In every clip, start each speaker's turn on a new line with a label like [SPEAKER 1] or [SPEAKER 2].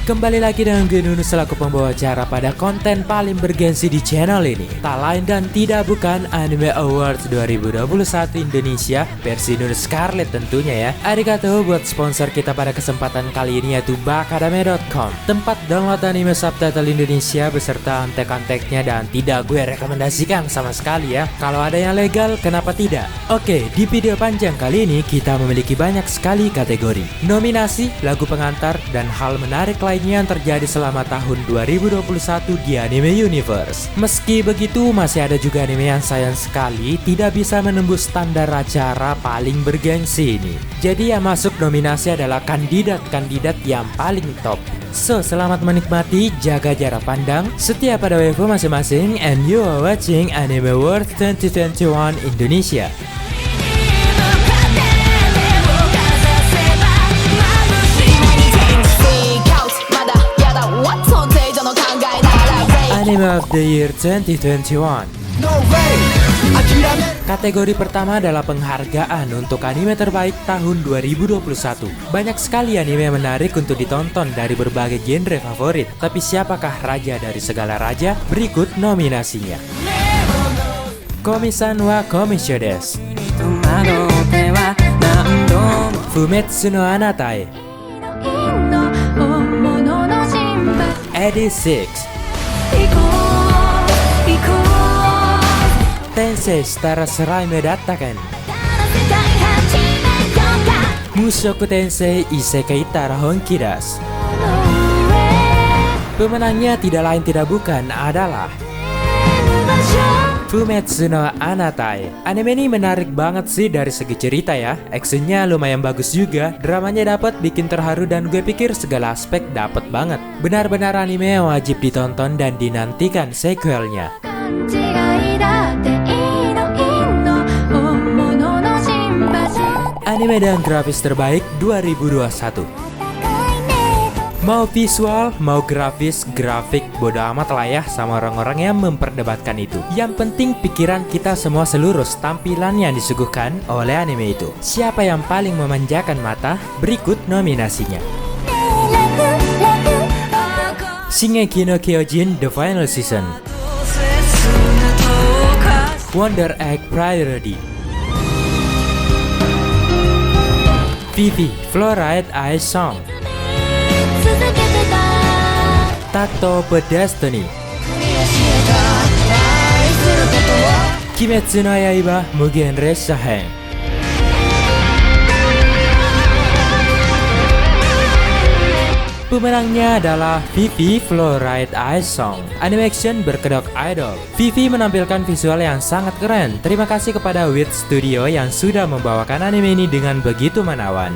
[SPEAKER 1] Kembali lagi dengan gue Nunu selaku pembawa acara pada konten paling bergensi di channel ini. Tak lain dan tidak bukan Anime Awards 2021 Indonesia versi Nunu Scarlet tentunya ya. Arigato buat sponsor kita pada kesempatan kali ini yaitu bakadame.com, tempat download anime subtitle Indonesia beserta antek-anteknya, dan tidak gue rekomendasikan sama sekali ya. Kalau ada yang legal kenapa tidak? Oke, di video panjang kali ini kita memiliki banyak sekali kategori, nominasi, lagu pengantar, dan hal menarik lainnya yang terjadi selama tahun 2021 di Anime Universe. Meski begitu, masih ada juga anime yang sayang sekali tidak bisa menembus standar acara paling bergengsi ini. Jadi yang masuk nominasi adalah kandidat-kandidat yang paling top. So, selamat menikmati, jaga jarak pandang, setia pada waifu masing-masing, and you are watching Anime Awards 2021 Indonesia. Anime of the Year 2021. Kategori pertama adalah penghargaan untuk anime terbaik tahun 2021. Banyak sekali anime yang menarik untuk ditonton dari berbagai genre favorit. Tapi siapakah raja dari segala raja? Berikut nominasinya. Komi-san wa Komisho desu. Fumetsu no Anatae. Edi 6. Tensei Stara Slime Dattaken. Mushoku Tensei Isekai Tara Honkidas. Pemenangnya tidak lain tidak bukan adalah Fumetsu no Anatae. Anime ini menarik banget sih dari segi cerita ya. Actionnya lumayan bagus juga, dramanya dapat bikin terharu, dan gue pikir segala aspek dapat banget. Benar-benar anime yang wajib ditonton dan dinantikan sequelnya. Anime dan grafis terbaik 2021. Mau visual, mau grafik bodo amat lah ya sama orang-orang yang memperdebatkan itu. Yang penting pikiran kita semua selurus tampilan yang disuguhkan oleh anime itu. Siapa yang paling memanjakan mata? Berikut nominasinya. Shingeki no Kyojin The Final Season. Wonder Egg Priority. Vivi Fluoride Eye Song. Tato Destiny. Kimetsu no Yaiba Mugen Resha Hen. Pemenangnya adalah Vivi Fluoride Eye Song, anime action berkedok idol. Vivi menampilkan visual yang sangat keren. Terima kasih kepada Wit Studio yang sudah membawakan anime ini dengan begitu menawan.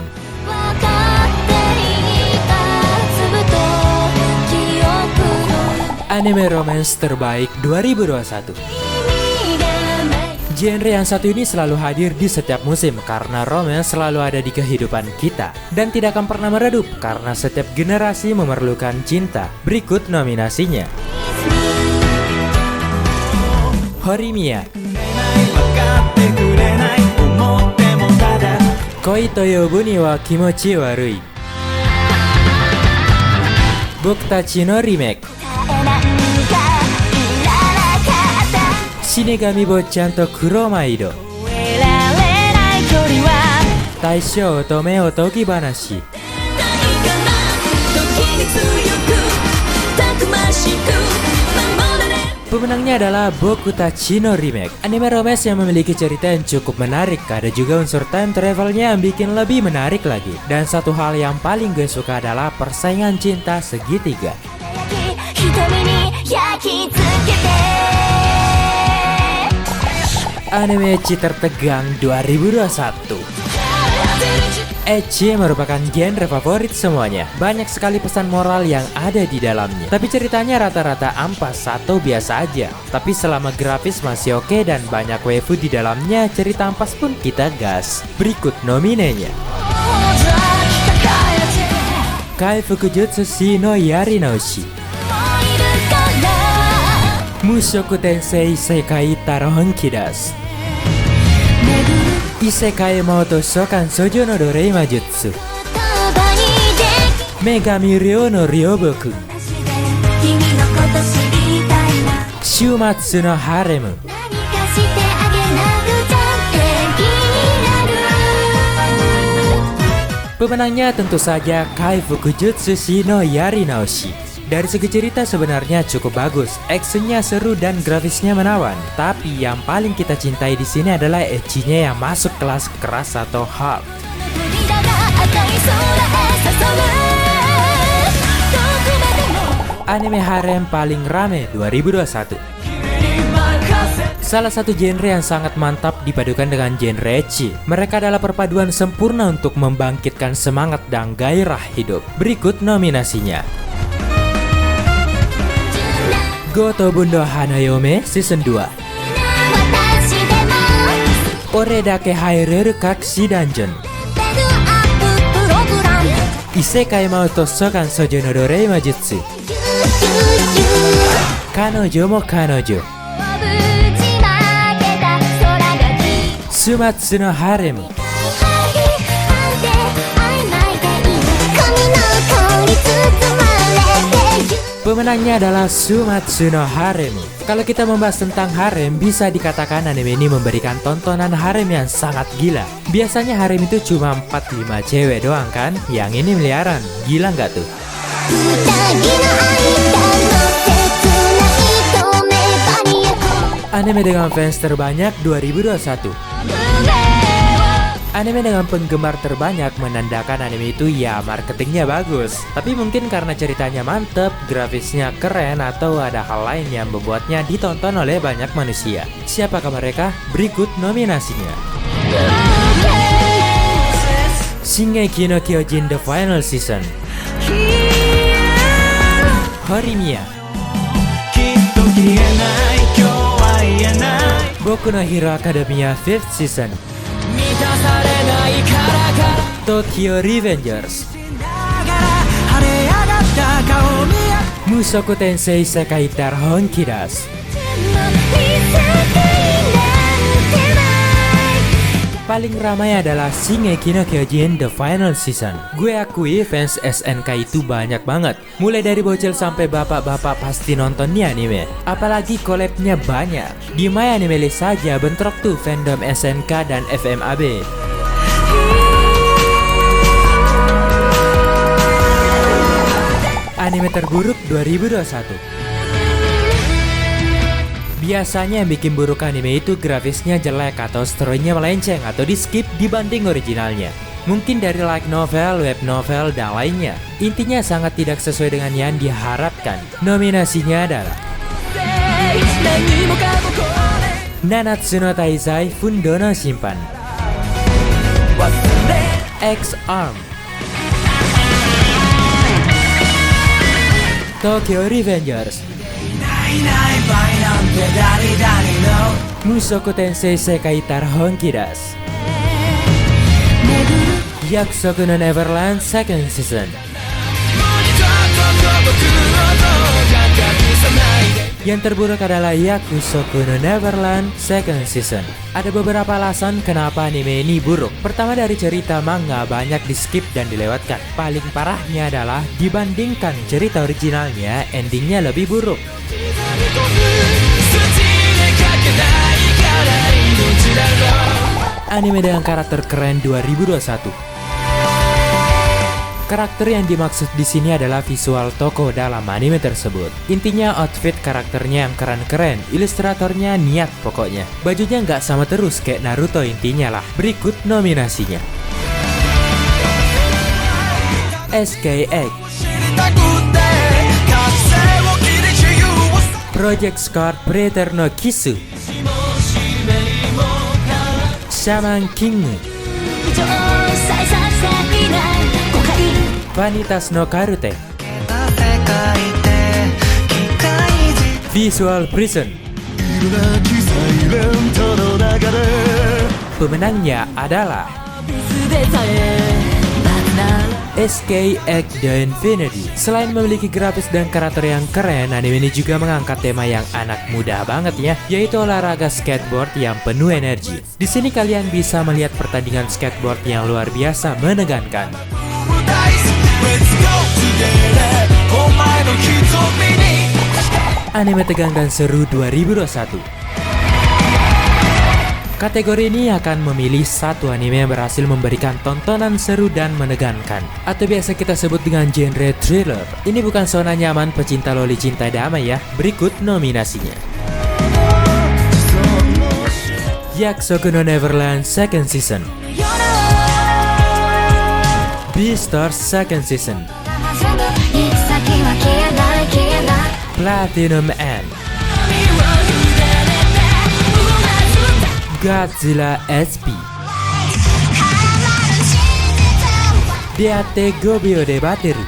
[SPEAKER 1] Anime romance terbaik 2021. Genre yang satu ini selalu hadir di setiap musim karena romance selalu ada di kehidupan kita dan tidak akan pernah meredup karena setiap generasi memerlukan cinta. Berikut nominasinya. Horimiya. Koi to yobu ni wa kimochi warui. Bokutachi no Remake. Shinigami Bochan to Kuromaido. Taishou Otome Otogi Banashi. Pemenangnya adalah Bokutachi no Remake, anime romance yang memiliki cerita yang cukup menarik. Ada juga unsur time travelnya yang bikin lebih menarik lagi. Dan satu hal yang paling gue suka adalah persaingan cinta segitiga. Anime ecchi tertegang 2021. Ecchi merupakan genre favorit semuanya. Banyak sekali pesan moral yang ada di dalamnya. Tapi ceritanya rata-rata ampas atau biasa aja. Tapi selama grafis masih oke dan banyak waifu di dalamnya, cerita ampas pun kita gas. Berikut nominenya. Kaifuku Jutsu shi no Yari Naoshi. Mushoku Tensei Isekai Taro Honkidas. Isekai Moto Shokan Shoujo no Dorei Majutsu. Megami Ryo no Ryoboku,
[SPEAKER 2] 君のこと知りたいな
[SPEAKER 1] Shumatsu no Harem.
[SPEAKER 2] 何かしてあげなくちゃって気になる
[SPEAKER 1] Pemenangnya tentu saja Kai Fukujutsu no Yari Naoshi. Dari segi cerita sebenarnya cukup bagus, actionnya seru dan grafisnya menawan. Tapi yang paling kita cintai di sini adalah ecchinya yang masuk kelas keras atau hard.
[SPEAKER 2] 涙が赤い空へ注ぐどこまでも
[SPEAKER 1] Anime harem paling rame 2021. Salah satu genre yang sangat mantap dipadukan dengan genre ecchi. Mereka adalah perpaduan sempurna untuk membangkitkan semangat dan gairah hidup. Berikut nominasinya. Goto Bundo Hanayome Season 2,
[SPEAKER 2] 私でも
[SPEAKER 1] Ore Dake Haireru Kakushi Dungeon,
[SPEAKER 2] レベルアッププログラム
[SPEAKER 1] Isekai Mauto Sokan Shoujo no Dorei Majutsu,
[SPEAKER 2] キューキュー
[SPEAKER 1] Kanojo mo Kanojo,
[SPEAKER 2] ぶちまけた空がき
[SPEAKER 1] Sumatsu no Harem.
[SPEAKER 2] 曖昧でいい髪の香り包まれて
[SPEAKER 1] Pemenangnya adalah Sumatsu no Harem. Kalau kita membahas tentang harem, bisa dikatakan anime ini memberikan tontonan harem yang sangat gila. Biasanya harem itu cuma 4-5 cewek doang kan? Yang ini miliaran, gila nggak tuh?
[SPEAKER 2] 二人の間の切ない透明バリア
[SPEAKER 1] Anime dengan fans terbanyak 2021. Anime dengan penggemar terbanyak menandakan anime itu ya marketingnya bagus. Tapi mungkin karena ceritanya mantep, grafisnya keren, atau ada hal lain yang membuatnya ditonton oleh banyak manusia. Siapakah mereka? Berikut nominasinya. Shingeki no Kyojin The Final Season, Horimiya, Boku no Hero Academia 5th Season, Tokyo Revengers, Mushoku Tensei Sekai Tar Honkidas. Paling ramai adalah Shingeki no Kyojin The Final Season. Gue akui fans SNK itu banyak banget. Mulai dari bocil sampai bapak-bapak pasti nonton nih anime. Apalagi collabnya banyak. Di My Anime List saja bentrok tuh fandom SNK dan FMAB. Anime terburuk 2021. Biasanya yang bikin buruk anime itu grafisnya jelek atau story-nya melenceng atau di skip dibanding originalnya. Mungkin dari light novel, web novel, dan lainnya. Intinya sangat tidak sesuai dengan yang diharapkan. Nominasinya adalah Nanatsu no Taizai Fundo no Shimpan, X-Arm, Tokyo Revengers, Mushoku Tensei Sekai Tar Honkidas, Yakusoku no Neverland Second Season. Yang terburuk adalah Yakusoku no Neverland Second Season. Ada beberapa alasan kenapa anime ini buruk. Pertama, dari cerita manga banyak di skip dan dilewatkan. Paling parahnya adalah dibandingkan cerita originalnya, endingnya lebih buruk. Anime dengan karakter keren 2021. Karakter yang dimaksud di sini adalah visual tokoh dalam anime tersebut. Intinya outfit karakternya yang keren-keren, ilustratornya niat pokoknya. Bajunya nggak sama terus kayak Naruto intinya lah. Berikut nominasinya. SKX, Project Scarlet Predator no Kisu, Shaman King, Vanitas no Karute, Visual Prison. Pemenangnya adalah SKX The Infinity. Selain memiliki grafis dan karakter yang keren, anime ini juga mengangkat tema yang anak muda banget ya, yaitu olahraga skateboard yang penuh energi. Di sini kalian bisa melihat pertandingan skateboard yang luar biasa menegangkan. Anime tegang dan seru 2021. Kategori ini akan memilih satu anime yang berhasil memberikan tontonan seru dan menegangkan, atau biasa kita sebut dengan genre thriller. Ini bukan zona nyaman pecinta loli cinta damai ya. Berikut nominasinya. Yakusoku no Neverland Second Season, Beastars Second Season, Platinum End, Godzilla SP, Deate Gobyo de Battery.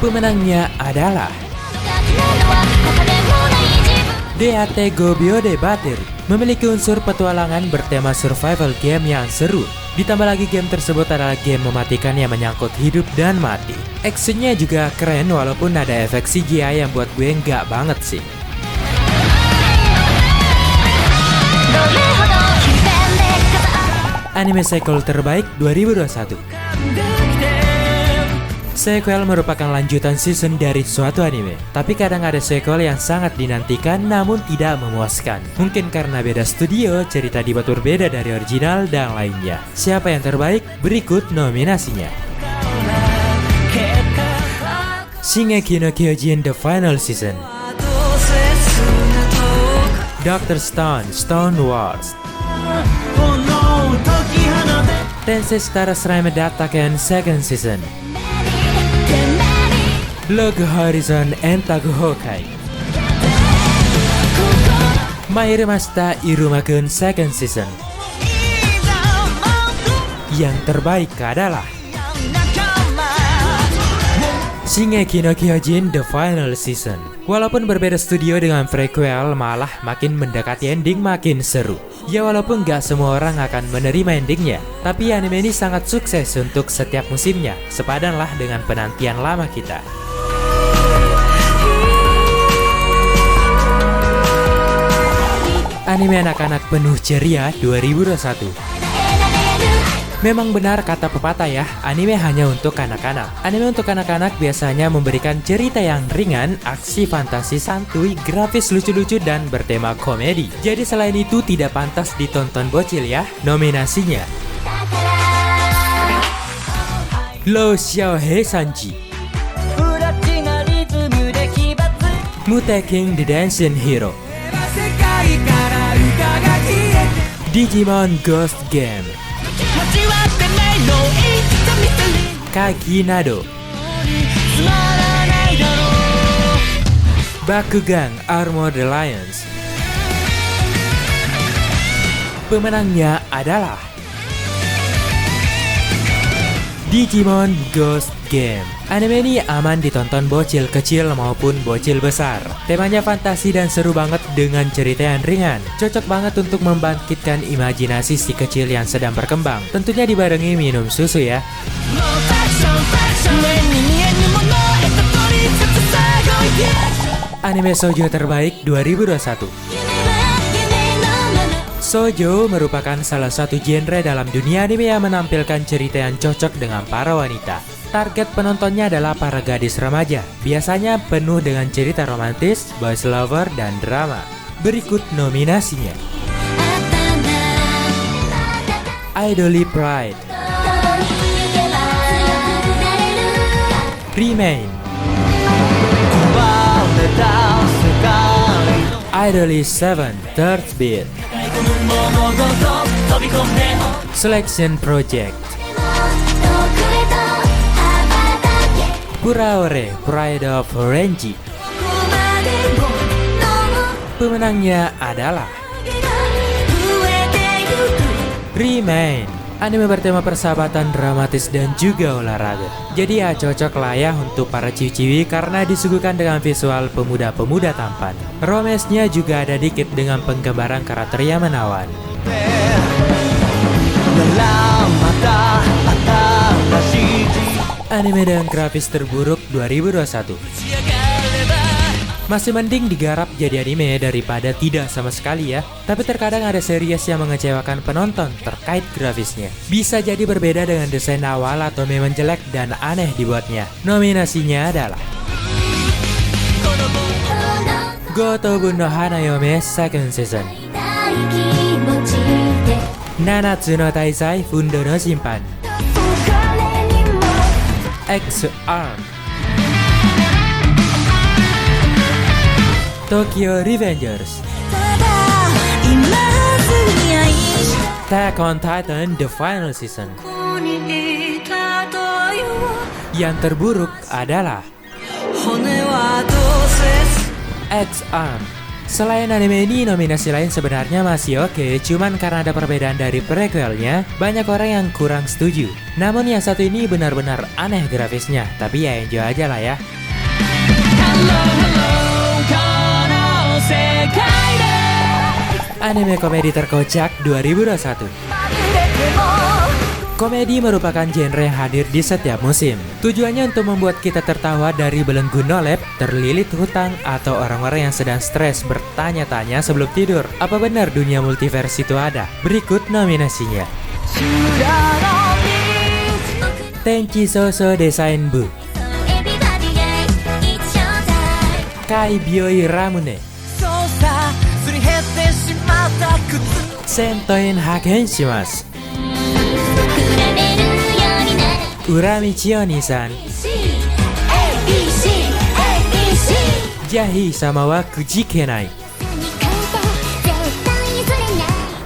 [SPEAKER 1] Pemenangnya adalah Deate Gobyo de Battery. Memiliki unsur petualangan bertema survival game yang seru. Ditambah lagi game tersebut adalah game mematikan yang menyangkut hidup dan mati. Actionnya juga keren walaupun ada efek CGI yang buat gue nggak banget sih. Anime sequel terbaik 2021. Sequel merupakan lanjutan season dari suatu anime, tapi kadang ada sequel yang sangat dinantikan namun tidak memuaskan. Mungkin karena beda studio, cerita dibuat berbeda dari original, dan lainnya. Siapa yang terbaik? Berikut nominasinya. Shingeki no Kyojin The Final Season, Dr. Stone Stone Wars, Tensei Star Slime Dataken Second Season, Log Horizon Entaku Hokai, My Remasta Iruma-kun Second Season. Yang terbaik adalah Shingeki no Kyojin The Final Season. Walaupun berbeda studio dengan prequel, malah makin mendekati ending makin seru. Ya walaupun gak semua orang akan menerima endingnya, tapi anime ini sangat sukses untuk setiap musimnya. Sepadanlah dengan penantian lama kita. Anime anak-anak penuh ceria 2021. Memang benar kata pepatah ya, anime hanya untuk anak-anak. Anime untuk anak-anak biasanya memberikan cerita yang ringan, aksi fantasi santuy, grafis lucu-lucu, dan bertema komedi. Jadi selain itu tidak pantas ditonton bocil ya. Nominasinya: Lou Xiaohei Sanji, Muteking the Dancing Hero, Digimon Ghost Game, Kakinado, Bakugan Armored Alliance. Pemenangnya adalah Digimon Ghost Game. Anime ini aman ditonton bocil kecil maupun bocil besar. Temanya fantasi dan seru banget dengan cerita yang ringan. Cocok banget untuk membangkitkan imajinasi si kecil yang sedang berkembang. Tentunya dibarengi minum susu ya. Anime shoujo terbaik 2021. Shoujo merupakan salah satu genre dalam dunia anime yang menampilkan cerita yang cocok dengan para wanita. Target penontonnya adalah para gadis remaja, biasanya penuh dengan cerita romantis, boys lover, dan drama. Berikut nominasinya: Idol Pride, Remain, Idol 7 Third Beat, Selection Project, Puraore Pride of Renji. Pemenangnya adalah Remain. Anime bertema persahabatan, dramatis, dan juga olahraga. Jadi ya cocok lah ya untuk para ciwi-ciwi karena disuguhkan dengan visual pemuda-pemuda tampan. Romance-nya juga ada dikit dengan penggambaran karakter yang menawan. Anime dengan grafis terburuk 2021. Masih mending digarap jadi anime daripada tidak sama sekali ya. Tapi terkadang ada series yang mengecewakan penonton terkait grafisnya. Bisa jadi berbeda dengan desain awal atau memang jelek dan aneh dibuatnya. Nominasinya adalah Gotobu no Hanayome Second Season, Nanatsu no Taisai Fundo no Shimpan, X-Arm, Tokyo Revengers, Attack on Titan The Final Season. Yang terburuk adalah X-Arm. Selain anime ini, nominasi lain sebenarnya masih oke, cuman karena ada perbedaan dari prequelnya, banyak orang yang kurang setuju. Namun yang satu ini benar-benar aneh grafisnya, tapi ya enjoy aja lah ya. Anime komedi terkocak 2021. Komedi merupakan genre yang hadir di setiap musim. Tujuannya untuk membuat kita tertawa dari belenggu nolep, terlilit hutang, atau orang-orang yang sedang stres bertanya-tanya sebelum tidur. Apa benar dunia multiverse itu ada? Berikut nominasinya. Tenchi Soso Design Bu, Kai Byoi Ramune, Sentoin Haken Shimasu, Uramichi Oni-san, Jahi sama wa Kujikenai.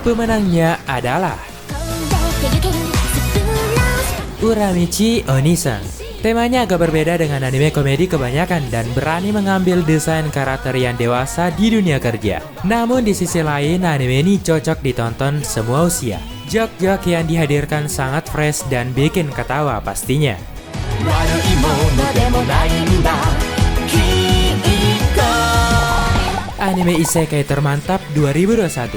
[SPEAKER 1] Pemenangnya adalah Uramichi Oni-san. Temanya agak berbeda dengan anime komedi kebanyakan dan berani mengambil desain karakter yang dewasa di dunia kerja. Namun di sisi lain, anime ini cocok ditonton semua usia. Jok-jok yang dihadirkan sangat fresh dan bikin ketawa pastinya. Anime Isekai termantap 2021.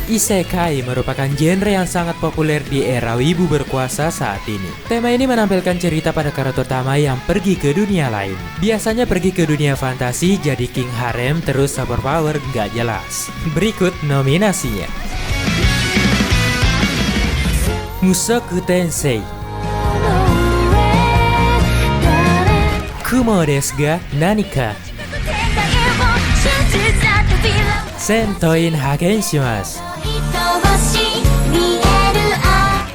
[SPEAKER 1] Isekai merupakan genre yang sangat populer di era wibu berkuasa saat ini. Tema ini menampilkan cerita pada karakter utama yang pergi ke dunia lain. Biasanya pergi ke dunia fantasi jadi king harem terus super power gak jelas. Berikut nominasinya. Mushoku Tensei, Kumo desu ga Nanika, Sentoin Haken Shimasu,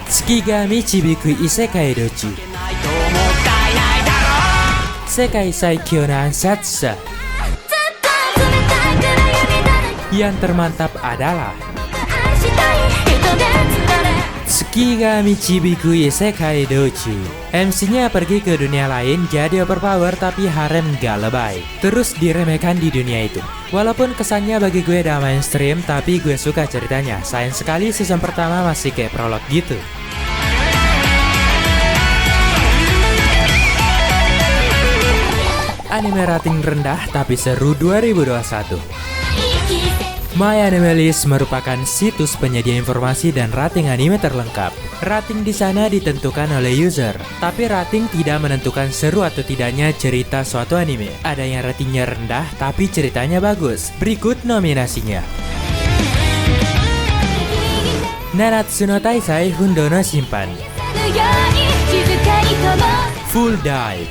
[SPEAKER 1] Tsuki ga Michibiku Isekai Dochu, Sekai Saikyou no Ansatsu. Yang termantap adalah Tsuki ga Michibiku Isekai Dochu. MC-nya pergi ke dunia lain jadi overpower tapi harem gak lebay. Terus diremehkan di dunia itu. Walaupun kesannya bagi gue udah mainstream, tapi gue suka ceritanya. Sayang sekali season pertama masih kayak prolog gitu. Anime rating rendah tapi seru 2021. My Anime List merupakan situs penyedia informasi dan rating anime terlengkap. Rating di sana ditentukan oleh user, tapi rating tidak menentukan seru atau tidaknya cerita suatu anime. Ada yang ratingnya rendah tapi ceritanya bagus. Berikut nominasinya. Nanatsu no Taisai Fundo no Shimpan, Full Dive,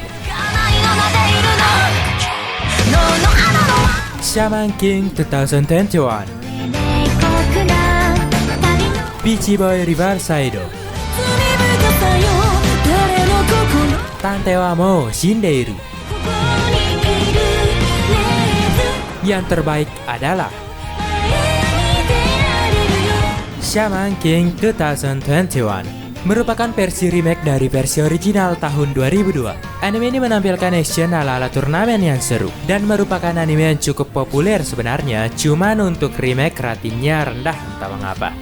[SPEAKER 1] Shaman King 2021, Beach Boy Riverside, Tante wa mou shindeiru. Yang terbaik adalah Shaman King 2021. Merupakan versi remake dari versi original tahun 2002. Anime ini menampilkan action ala-ala turnamen yang seru dan merupakan anime yang cukup populer sebenarnya, cuman untuk remake ratingnya rendah entah mengapa.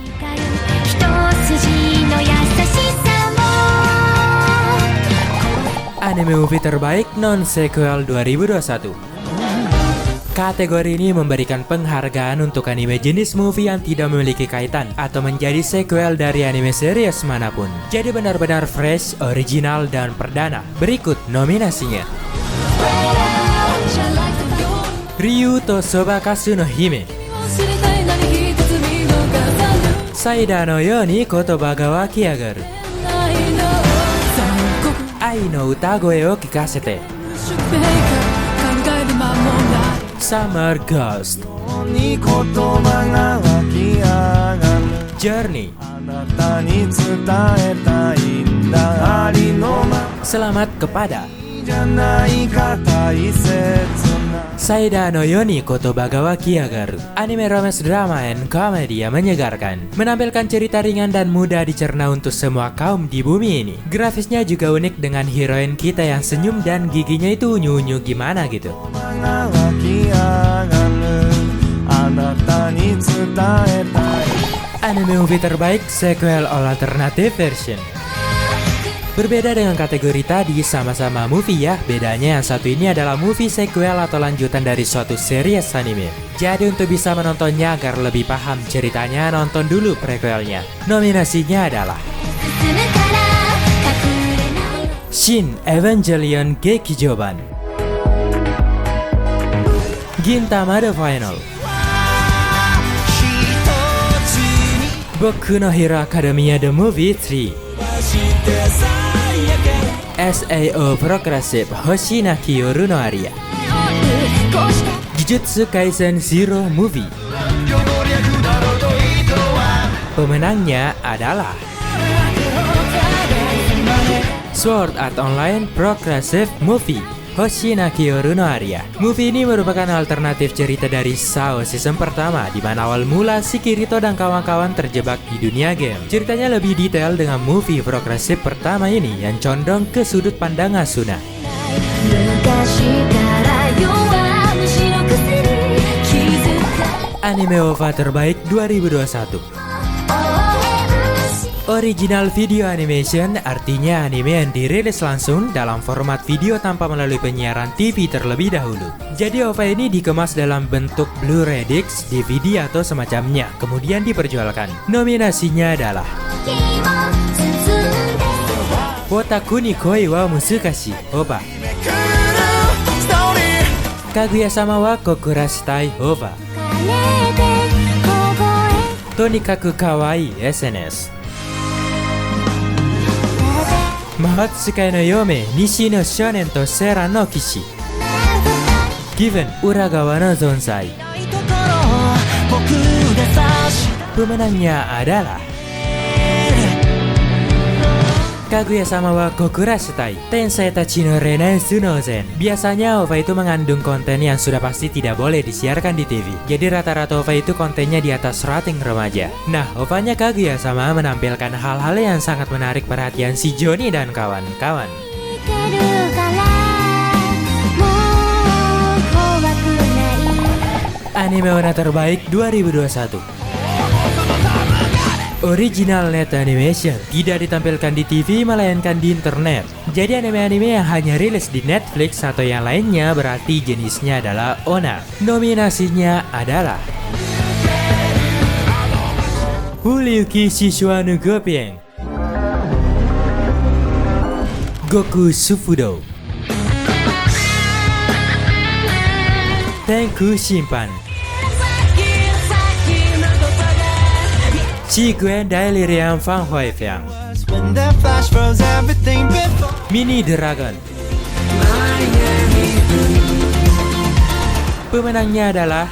[SPEAKER 1] Anime movie terbaik non-sequel 2021. Kategori ini memberikan penghargaan untuk anime jenis movie yang tidak memiliki kaitan atau menjadi sequel dari anime series manapun. Jadi benar-benar fresh, original, dan perdana. Berikut nominasinya. Ryu to Sobakasu no Hime, Saida no Yoni Kotoba ga wakiagaru, Ai no utagoe o kikasete, Summer Ghost, Journey. Selamat kepada Saida no Yoni Kotoba ga wakiagaru, anime romance drama and comedy yang menyegarkan, menampilkan cerita ringan dan mudah dicerna untuk semua kaum di bumi ini. Grafisnya juga unik dengan heroin kita yang senyum dan giginya itu unyu-unyu gimana gitu. Anime movie terbaik sequel alternative version. Berbeda dengan kategori tadi, sama-sama movie ya, bedanya yang satu ini adalah movie sequel atau lanjutan dari suatu series anime. Jadi untuk bisa menontonnya agar lebih paham ceritanya, nonton dulu prequelnya. Nominasinya adalah Shin Evangelion Gekijoban, Gintama The Final, Boku no Hero Academia The Movie 3, SAO Progressive Hoshi Naki Yoru no Aria, Jujutsu Kaisen Zero Movie. Pemenangnya adalah Sword Art Online Progressive Movie Hoshi Naki Yoru no Aria. Movie ini merupakan alternatif cerita dari SAO season pertama, di mana awal mula si Kirito dan kawan-kawan terjebak di dunia game. Ceritanya lebih detail dengan movie progresif pertama ini yang condong ke sudut pandang Asuna. Anime OVA terbaik 2021. Original Video Animation artinya anime yang dirilis langsung dalam format video tanpa melalui penyiaran TV terlebih dahulu. Jadi OVA ini dikemas dalam bentuk Blu-ray disc, DVD atau semacamnya, kemudian diperjualkan. Nominasinya adalah Wotaku ni Koi wa Musukashi OVA, Kaguya-sama wa Kokurashitai OVA, Tonikaku Kawaii SNS, Mahatsukai no Yome Nishi no Shonen to Sera no Kishi, Given Uragawa no Zonsai. Pemenangnya adalah Kaguya-sama wa Kokurashitai Tensei Tachi no Renaissance no Zen. Biasanya OVA itu mengandung konten yang sudah pasti tidak boleh disiarkan di TV. Jadi rata-rata OVA itu kontennya di atas rating remaja. Nah, OVA-nya Kaguya-sama menampilkan hal-hal yang sangat menarik perhatian si Johnny dan kawan-kawan. Anime Ona terbaik 2021. Original net animation tidak ditampilkan di TV melainkan di internet. Jadi anime-anime yang hanya rilis di Netflix atau yang lainnya berarti jenisnya adalah Ona. Nominasinya adalah Huliyuki Shishwa no Gopien, Goku Sufudo, Tenku Shimpan, Chikuen Dailirian Fan Huifang, Mini Dragon. Pemenangnya adalah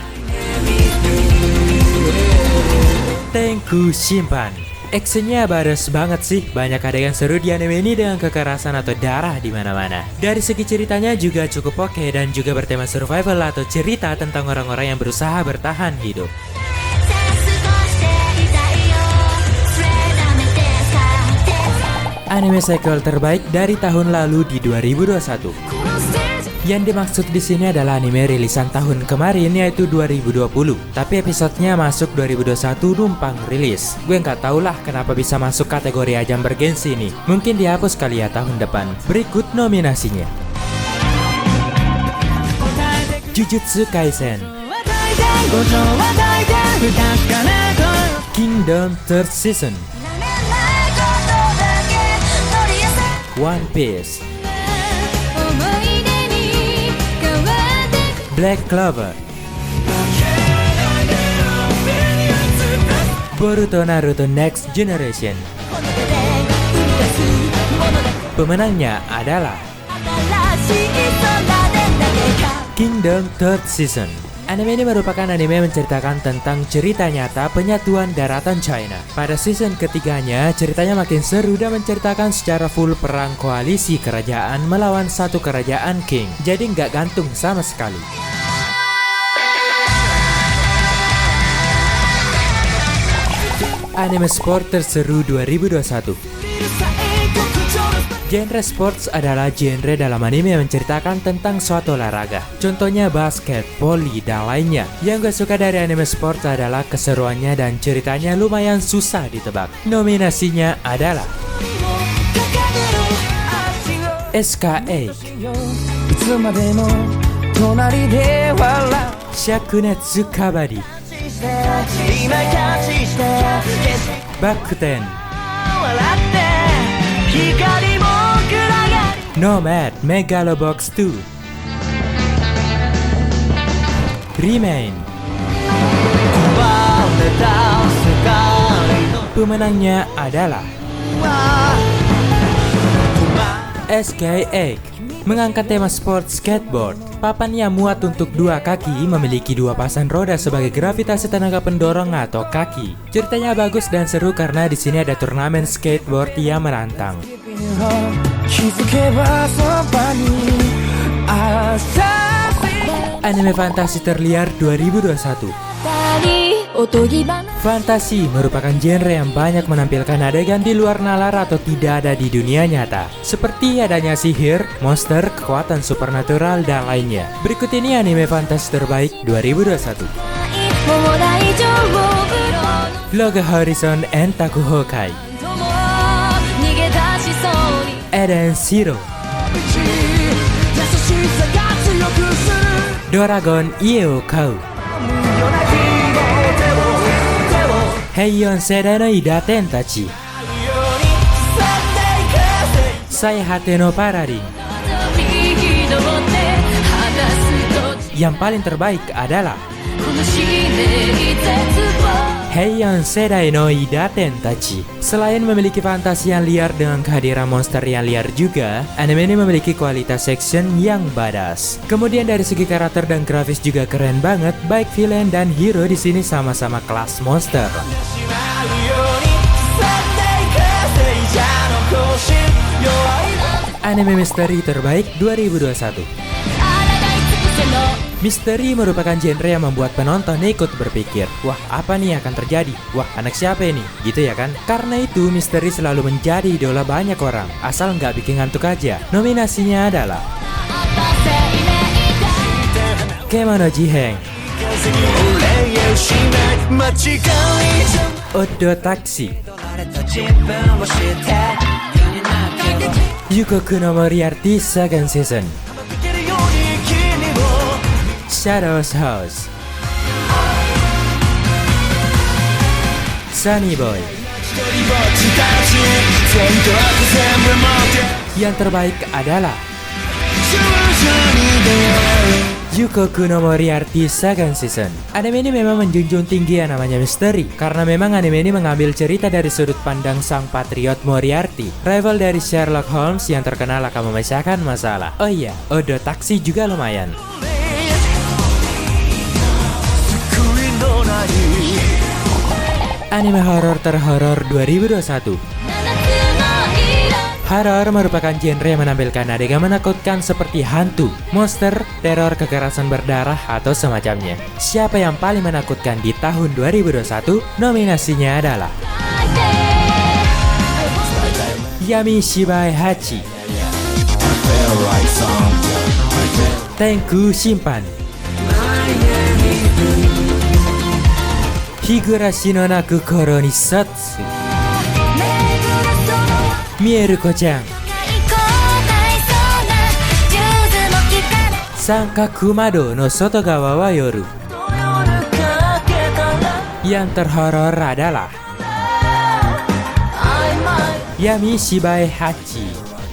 [SPEAKER 1] Tenku Shimpan. Actionnya bagus banget sih, banyak adegan seru di anime ini dengan kekerasan atau darah di mana-mana. Dari segi ceritanya juga cukup oke dan juga bertema survival atau cerita tentang orang-orang yang berusaha bertahan hidup. Anime sequel terbaik dari tahun lalu di 2021. Yang dimaksud di sini adalah anime rilisan tahun kemarin yaitu 2020, tapi episodenya masuk 2021 numpang rilis. Gue nggak tau lah kenapa bisa masuk kategori ajang bergensi ini. Mungkin dihapus kali ya tahun depan. Berikut nominasinya: Jujutsu Kaisen, Kingdom Third Season, One Piece, Black Clover, Boruto Naruto Next Generation. Pemenangnya adalah Kingdom Third Season. Anime ini merupakan anime menceritakan tentang cerita nyata penyatuan daratan China. Pada season ketiganya, ceritanya makin seru dan menceritakan secara full perang koalisi kerajaan melawan satu kerajaan king. Jadi nggak gantung sama sekali. Anime sport terseru 2021. Genre sports adalah genre dalam anime yang menceritakan tentang suatu olahraga. Contohnya basket, voli, dan lainnya. Yang gue suka dari anime sports adalah keseruannya dan ceritanya lumayan susah ditebak. Nominasinya adalah SK8, Shakunetsu Kabari, Backten, Nomad Megalobox 2, Remain. Pemenangnya adalah SK8. Mengangkat tema sport skateboard. Papan yang muat untuk dua kaki memiliki dua pasang roda sebagai gravitasi tenaga pendorong atau kaki. Ceritanya bagus dan seru karena di sini ada turnamen skateboard yang menantang. Anime fantasi terliar 2021. Fantasi merupakan genre yang banyak menampilkan adegan di luar nalar atau tidak ada di dunia nyata, seperti adanya sihir, monster, kekuatan supernatural, dan lainnya. Berikut ini anime fantasi terbaik 2021. Log Horizon and Taku Hokai, Eden Zero, Doragon Ie o Kau, Heion Seidai no Idaten Tachi, Saihate no Pararin. Yang paling terbaik adalah Heion Seidai no Idaten Tachi. Selain memiliki fantasi yang liar dengan kehadiran monster yang liar juga, anime ini memiliki kualitas action yang badass. Kemudian dari segi karakter dan grafis juga keren banget, baik villain dan hero di sini sama-sama kelas monster. Anime misteri terbaik 2021. Misteri merupakan genre yang membuat penonton ikut berpikir, wah apa nih akan terjadi? Wah anak siapa ini? Gitu ya kan? Karena itu misteri selalu menjadi idola banyak orang, asal nggak bikin ngantuk aja. Nominasinya adalah Kemono Jiheng, Odo Taxi, Yukoku no Moriarty Second Season, Shadow's House, Sunny Boy. Yang terbaik adalah Yukoku no Moriarty Second Season. Anime ini memang menjunjung tinggi yang namanya misteri, karena memang anime ini mengambil cerita dari sudut pandang sang patriot Moriarty, rival dari Sherlock Holmes yang terkenal akan memecahkan masalah. Oh iya, Odo Taxi juga lumayan. Anime horor terhoror 2021. Horor merupakan genre yang menampilkan adegan menakutkan seperti hantu, monster, teror, kekerasan berdarah, atau semacamnya. Siapa yang paling menakutkan di tahun 2021? Nominasinya adalah Yami Shibai Hachi, Tenku Shimpan, Higurashi no Naku Koro ni Satsu, Mieruko-chan, Sankaku Mado no Sotogawa wa Yoru. Yang terhoror adalah Yami Shibai Hachi,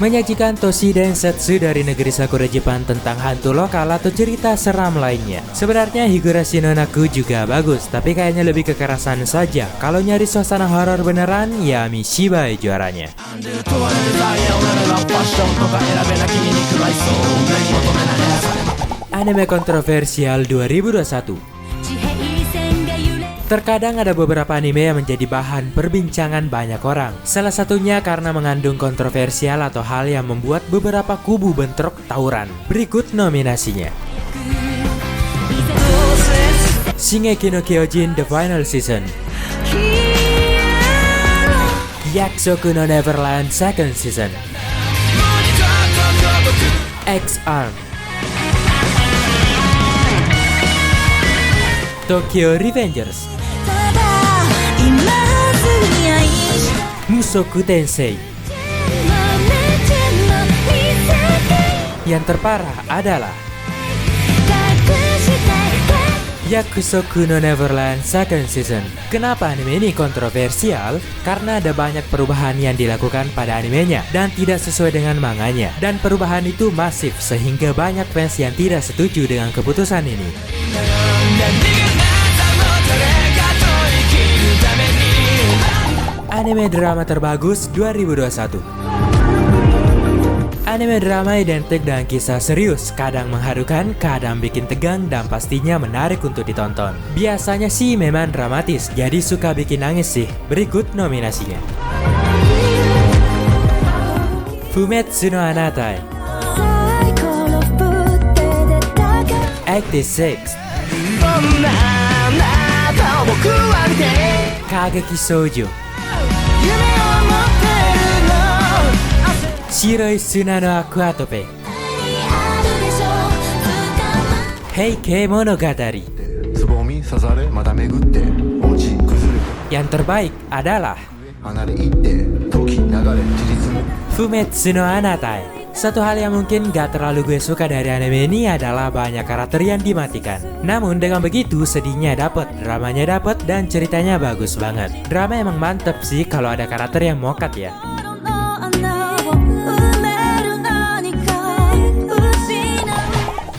[SPEAKER 1] menyajikan Toshi Densetsu dari negeri Sakura Jepang tentang hantu lokal atau cerita seram lainnya. Sebenarnya Higurashi no Naku juga bagus, tapi kayaknya lebih kekerasan saja. Kalau nyari suasana horor beneran, ya Mishibai juaranya. Anime kontroversial 2021. Terkadang ada beberapa anime yang menjadi bahan perbincangan banyak orang. Salah satunya karena mengandung kontroversial atau hal yang membuat beberapa kubu bentrok tawuran. Berikut nominasinya. Shingeki no Kyojin The Final Season, Yakusoku no Neverland Second Season, X-Arm, Tokyo Revengers, Mushoku Tensei. Yang terparah adalah Yakusoku no Neverland Second Season. Kenapa anime ini kontroversial? Karena ada banyak perubahan yang dilakukan pada animenya dan tidak sesuai dengan manganya. Dan perubahan itu masif sehingga banyak fans yang tidak setuju dengan keputusan ini. Anime drama terbagus 2021. Anime drama identik dengan kisah serius, kadang mengharukan, kadang bikin tegang, dan pastinya menarik untuk ditonton. Biasanya sih memang dramatis, jadi suka bikin nangis sih. Berikut nominasinya. Fumetsu no Anatai, 86, Kageki Shoujo, Shiroi Suna no Akuatope, Heikei Monogatari. Yang terbaik adalah Fumetsu no Anatai. Satu hal yang mungkin gak terlalu gue suka dari anime ini adalah banyak karakter yang dimatikan. Namun dengan begitu sedihnya dapet, dramanya dapet, dan ceritanya bagus banget. Drama emang mantep sih kalau ada karakter yang mokat ya.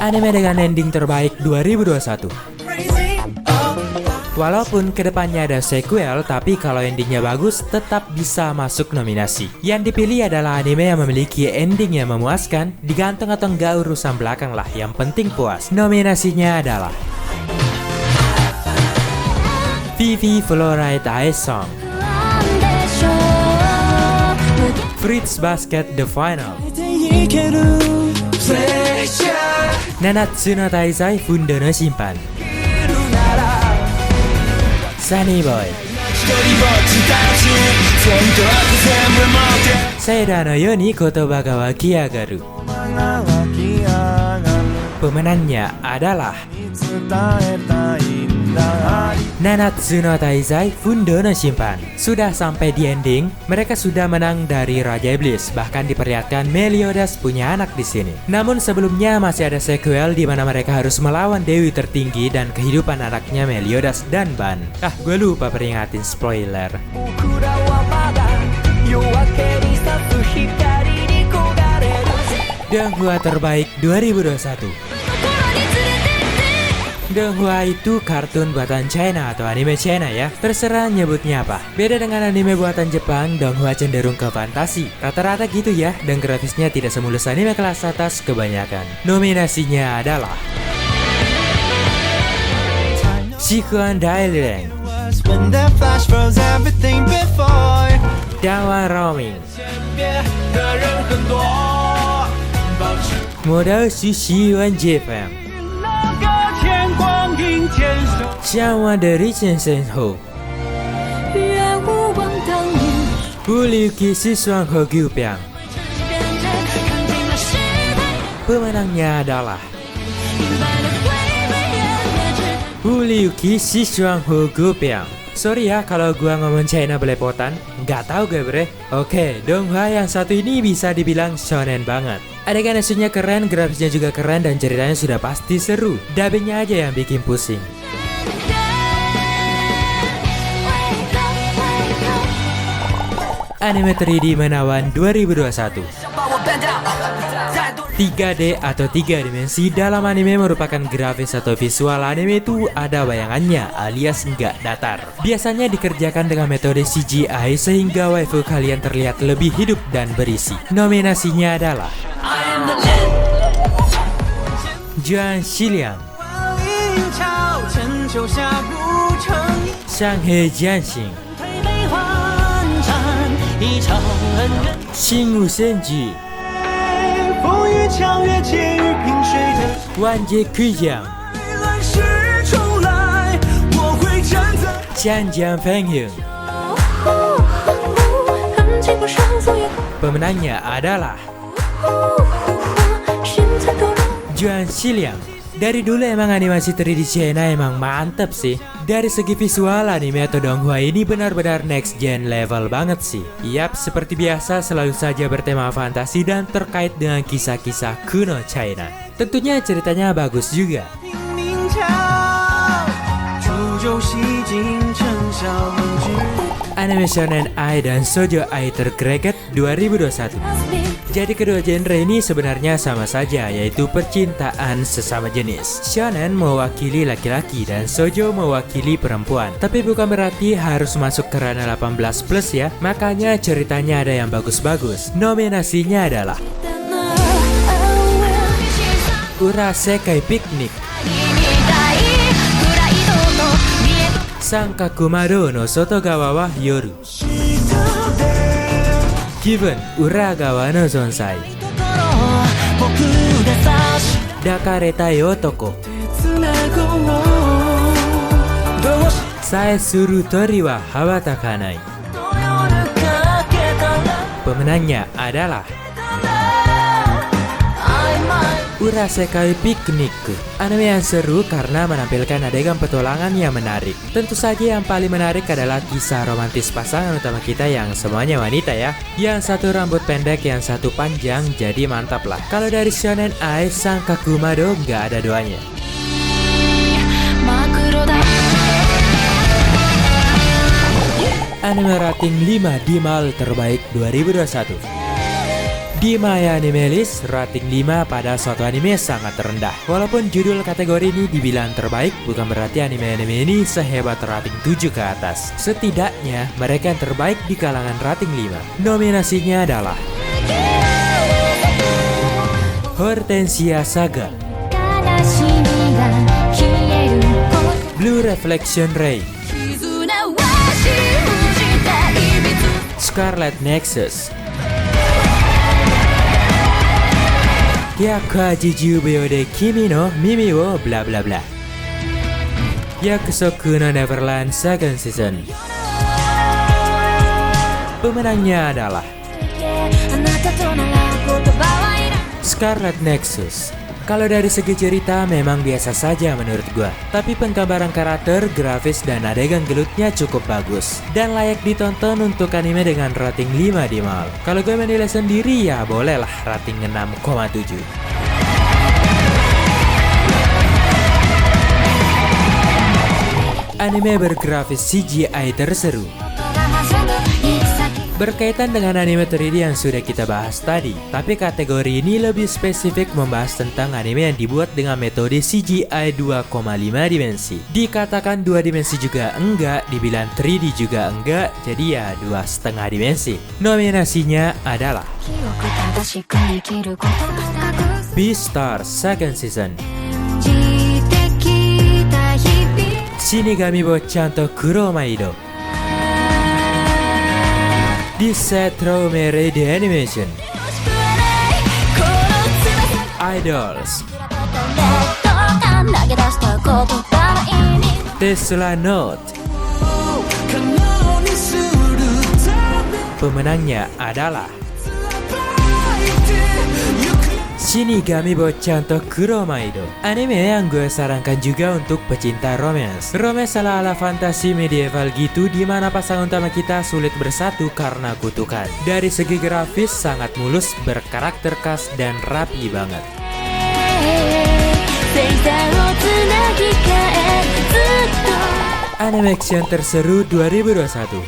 [SPEAKER 1] Anime dengan ending terbaik 2021. Walaupun kedepannya ada sequel, tapi kalau endingnya bagus, tetap bisa masuk nominasi. Yang dipilih adalah anime yang memiliki ending yang memuaskan, digantung atau enggak urusan belakang lah, yang penting puas. Nominasinya adalah Vivy Fluorite Ice Song, Fruits Basket The Final, Nanatsu no Taizai Fundo no Shimpan, Sunny Boy, Seira no Yoni Kotoba ga Wakiagaru. Pemenangnya adalah Nanatsu no Taizai Fundo no Shimpan. Sudah sampai di ending, mereka sudah menang dari Raja Iblis, bahkan diperlihatkan Meliodas punya anak di sini. Namun sebelumnya masih ada sequel di mana mereka harus melawan Dewi Tertinggi dan kehidupan anaknya Meliodas dan Ban. Gue lupa peringatin spoiler. Donghua terbaik 2021. Donghua itu kartun buatan China atau anime China ya. Terserah nyebutnya apa. Beda dengan anime buatan Jepang, Donghua cenderung ke fantasi. Rata-rata gitu ya, dan grafisnya tidak semulus anime kelas atas kebanyakan. Nominasinya adalah Shikuan Dairen, Dawa Roaming, Modal Sushi Wan Jefam, 向往的人生后，不留给是双后狗病。Pemenangnya adalah Buliyuki Shishwanho Gopiang. Sorry ya kalau gua ngomong China belepotan, nggak tahu gue bre. Oke, Donghua yang satu ini bisa dibilang shonen banget. Adegan actionnya keren, grafisnya juga keren, dan ceritanya sudah pasti seru. Dubbingnya aja yang bikin pusing. Anime 3D menawan 2021. 3D atau 3 dimensi dalam anime merupakan grafis atau visual anime itu ada bayangannya alias nggak datar. Biasanya dikerjakan dengan metode CGI sehingga waifu kalian terlihat lebih hidup dan berisi. Nominasinya adalah Juan Xiliang, Shanghai Jianxing, Xing Wu Senji, Wan Jie Kujiang, Jian Jian Fengying. Pemenangnya adalah Juan Xiliang. Dari dulu emang animasi 3D China emang mantep sih. Dari segi visual, anime atau donghua ini benar-benar next gen level banget sih. Yap, seperti biasa selalu saja bertema fantasi dan terkait dengan kisah-kisah kuno China. Tentunya ceritanya bagus juga. Anime Shonen Ai dan Shoujo Ai tergreget 2021. Jadi kedua genre ini sebenarnya sama saja, yaitu percintaan sesama jenis. Shonen mewakili laki-laki dan Shoujo mewakili perempuan. Tapi bukan berarti harus masuk ke ranah 18+ ya. Makanya ceritanya ada yang bagus-bagus. Nominasinya adalah Urasekai Picnic, Sankaku Mado no Sotogawa wa Yoru, Given Uragawa no Zonsai, Dakaretai Otoko, Sae Suru Tori wa Hawatakanai. Pemenangnya adalah Urasekai Picnic. Anime yang seru karena menampilkan adegan petualangan yang menarik. Tentu saja yang paling menarik adalah kisah romantis pasangan utama kita yang semuanya wanita ya. Yang satu rambut pendek, yang satu panjang, jadi mantap lah. Kalau dari Shonen Ai, Sankaku Mado nggak ada duanya. Anime rating 5 di MAL terbaik 2021. Di My Anime List, rating 5 pada suatu anime sangat rendah. Walaupun judul kategori ini dibilang terbaik, bukan berarti anime-anime ini sehebat rating 7 ke atas. Setidaknya, mereka yang terbaik di kalangan rating 5. Nominasinya adalah Hortensia Saga, Blue Reflection Ray, Scarlet Nexus, Yakuhajijiu Bio de Kimi no Mimi wo bla bla bla, Yakusoku no Neverland Second Season. Pemenangnya adalah Scarlet Nexus. Kalau dari segi cerita memang biasa saja menurut gua, tapi penggambaran karakter, grafis, dan adegan gelutnya cukup bagus dan layak ditonton untuk anime dengan rating 5 di MAL. Kalau gue menilai sendiri ya bolehlah rating 6,7. Anime bergrafis CGI terseru. Berkaitan dengan anime 3D yang sudah kita bahas tadi, tapi kategori ini lebih spesifik membahas tentang anime yang dibuat dengan metode CGI 2,5 dimensi. Dikatakan 2 dimensi juga enggak, dibilang 3D juga enggak, jadi ya 2,5 dimensi. Nominasinya adalah Beastars Second Season, Shinigami Bochan to Kuromaido, Disset Traume Ready Animation, Idols, Tesla Note. Pemenangnya adalah Shinigami Bochan to Kuromaido. Anime yang gue sarankan juga untuk pecinta romance. Romance ala-ala fantasi medieval gitu, dimana pasangan utama kita sulit bersatu karena kutukan. Dari segi grafis sangat mulus, berkarakter khas dan rapi banget. Anime action terseru 2021.